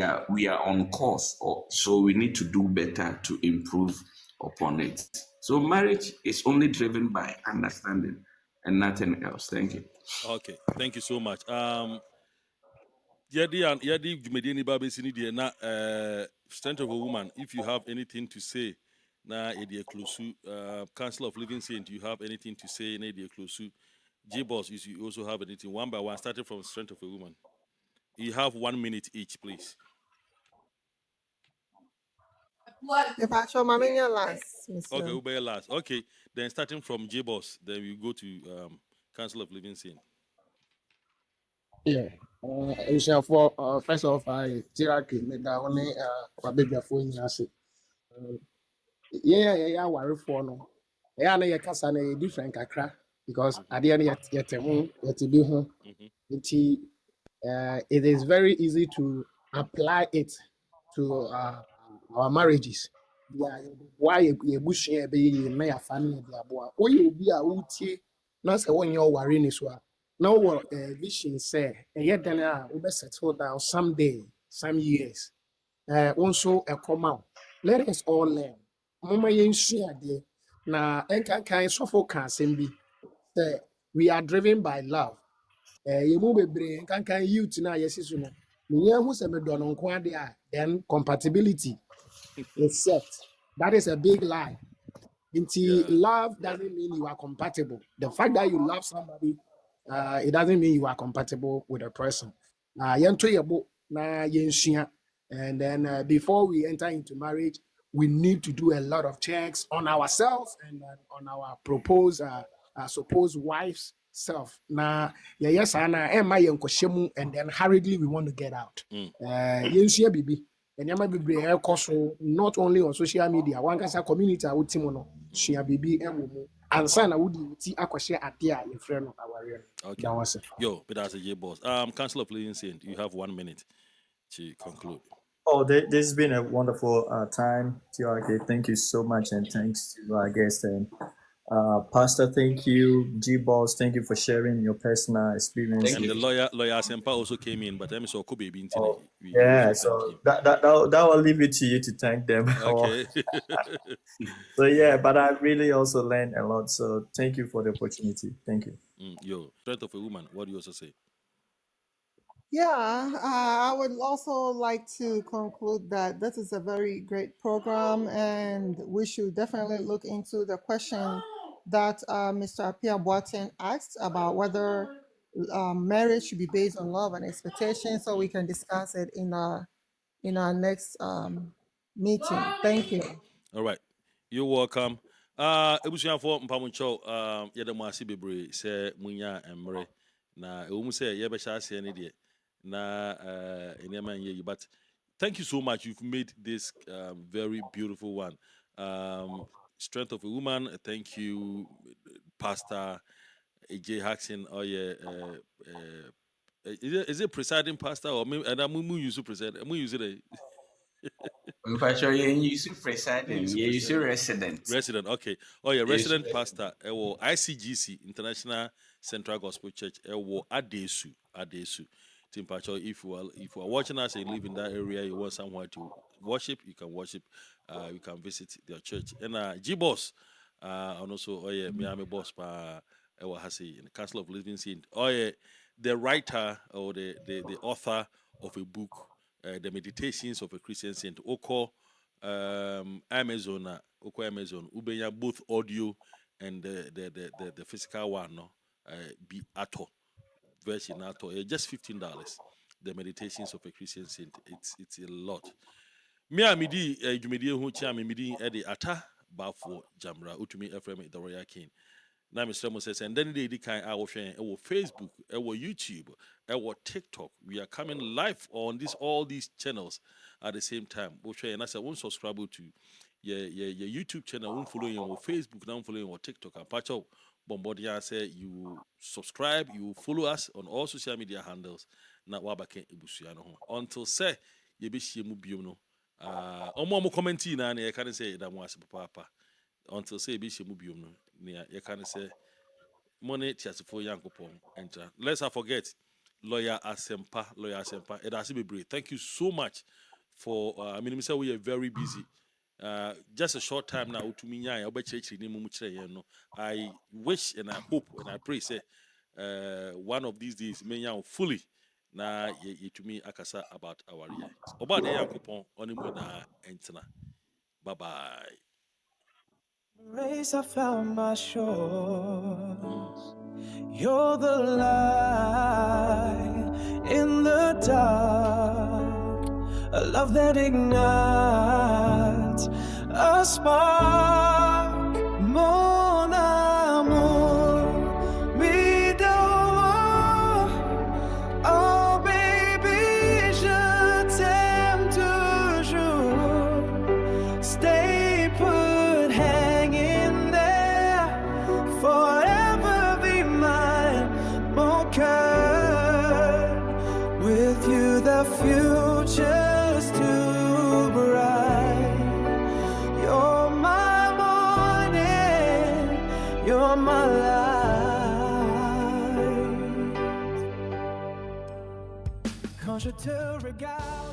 are on course, or so we need to do better to improve upon it. So marriage is only driven by understanding and nothing else. Thank you. Okay, thank you so much. Yadi Jumediani Babesini dear na strength of a woman. If you have anything to say, na Edia Klosu, Council of Living Saint, you have anything to say, na Edia Klosu. J-Boss, you also have anything, one by one, starting from strength of a woman. You have 1 minute each, please. If I show my minion last, Mr. Okay, we'll be last. Okay, then starting from J-Boss, then we go to Council of Living Saint. Yeah. For first of all, hierarchy, the only baby phone has it. Yeah, worry for no. Yeah, na kasa na different kakra because at the end yet home, yet be home. It is very easy to apply it to our marriages. Yeah, why you bush be na your family be aboa. O you be a utie na say when you worry ni so. Now what vision say, and yet then we settle down someday, some years. also a common. Let us all learn. Mama yensua ade na enkankan sofo kan sembi. Say we are driven by love. Yemu bebre enkankan youth na yesisu no. Me hu se me do no nko ade a then compatibility is set. That is a big lie. Into Yeah. love doesn't mean you are compatible. The fact that you love somebody, it doesn't mean you are compatible with a person. Yɛnto yɛ bo na yɛnsua. And then before we enter into marriage, we need to do a lot of checks on ourselves and on our supposed wife's self. Na yɛyɛ saa na ɛmma yɛnkɔhyɛ mu and then hurriedly we want to get out. Yɛnsua bibi. Nneɛma bebree ɛrekɔ so not only on social media wankasa community a wote mu no sua biribi ɛwɔ mu ansa na wode wo ti akɔhyɛ ade a yɛfrɛ no awareɛ no Okay. da wo ase. Yo, but that's a J boss. Councillor Pleasant Saint, you have 1 minute to conclude. Oh, this has been a wonderful time, TRK. Thank you so much, and thanks to our guest and Pastor. Thank you, G Boss. Thank you for sharing your personal experience. Thank And you. the lawyer Sempa also came in, but I'm so cool baby. Oh, We yeah, also thank so him. that will leave it to you to thank them. Okay. So yeah, but I really also learned a lot. So thank you for the opportunity. Thank you. Yo, strength of a woman. What do you also say? Yeah, I would also like to conclude that this is a very great program, and we should definitely look into the question that Mr. Apia Boateng asked about whether marriage should be based on love and expectation. So we can discuss it in our next meeting. Thank you. All right. You're welcome. Ebusuafo mpamuncho yɛda mo ase bebree sɛ munya mmerɛ na ɛwɔ mu sɛ yɛbɛhyɛ aseɛ ne deɛ na nneɛma nyɛ yi, but thank you so much. You've made this very beautiful one. Strength of a woman. Thank you, Pastor AJ Haxon. Oh yeah. Is it presiding pastor or maybe and I'm use preside? I'm use it. Mpacho yen use presiding, Use yen use presiding. resident. Resident, okay. Oh yeah, Yes, resident pastor. Ewo ICGC International Central Gospel Church. Ewo Adesu. Timpacho, if you are watching us and you live in that area, you want somewhere to worship, you can worship. You can visit their church. And G Boss, and also oh yeah, Miami Boss pa Ewo Hasi in the Council of Living Saint. Oh yeah, the writer or the author of a book, the Meditations of a Christian Saint. Oko Amazon ubenya both audio and the physical one no be ato version ato just $15. The Meditations of a Christian Saint. It's a lot. Me a midi dwumedie ho chia me midi e ata bafo jamra utumi efrem the Royal King. Na Mr. Moses and then they kind I was sharing Facebook, YouTube, TikTok. We are coming live on all these channels at the same time. And I said, won't subscribe to your YouTube channel, won't follow you on Facebook, now follow you on TikTok. And patch out Bombardier say you subscribe, you follow us on all social media handles. Na wabake ibusuano. Until say you be shimu biuno. Omo commenting na I can't say that was papa. Until say be shimu biuno. You can say money tiasifo yankopon enter. Let's not forget lawyer Asempa. It has to be great. Thank you so much for I mean say we are very busy. Just a short time now to me I wish and I hope and I pray say one of these days me fully na ye to me akasa about our year. About the yankopon on na enter. Bye bye. Grace I found my shores. You're the light in the dark, a love that ignites a spark. Mon amour, me d'or. Oh baby, je t'aime toujours. Stay put, hang in there, forever be mine, mon cœur. With you the future's too bright. You're my morning, you're my light. Quand je te regarde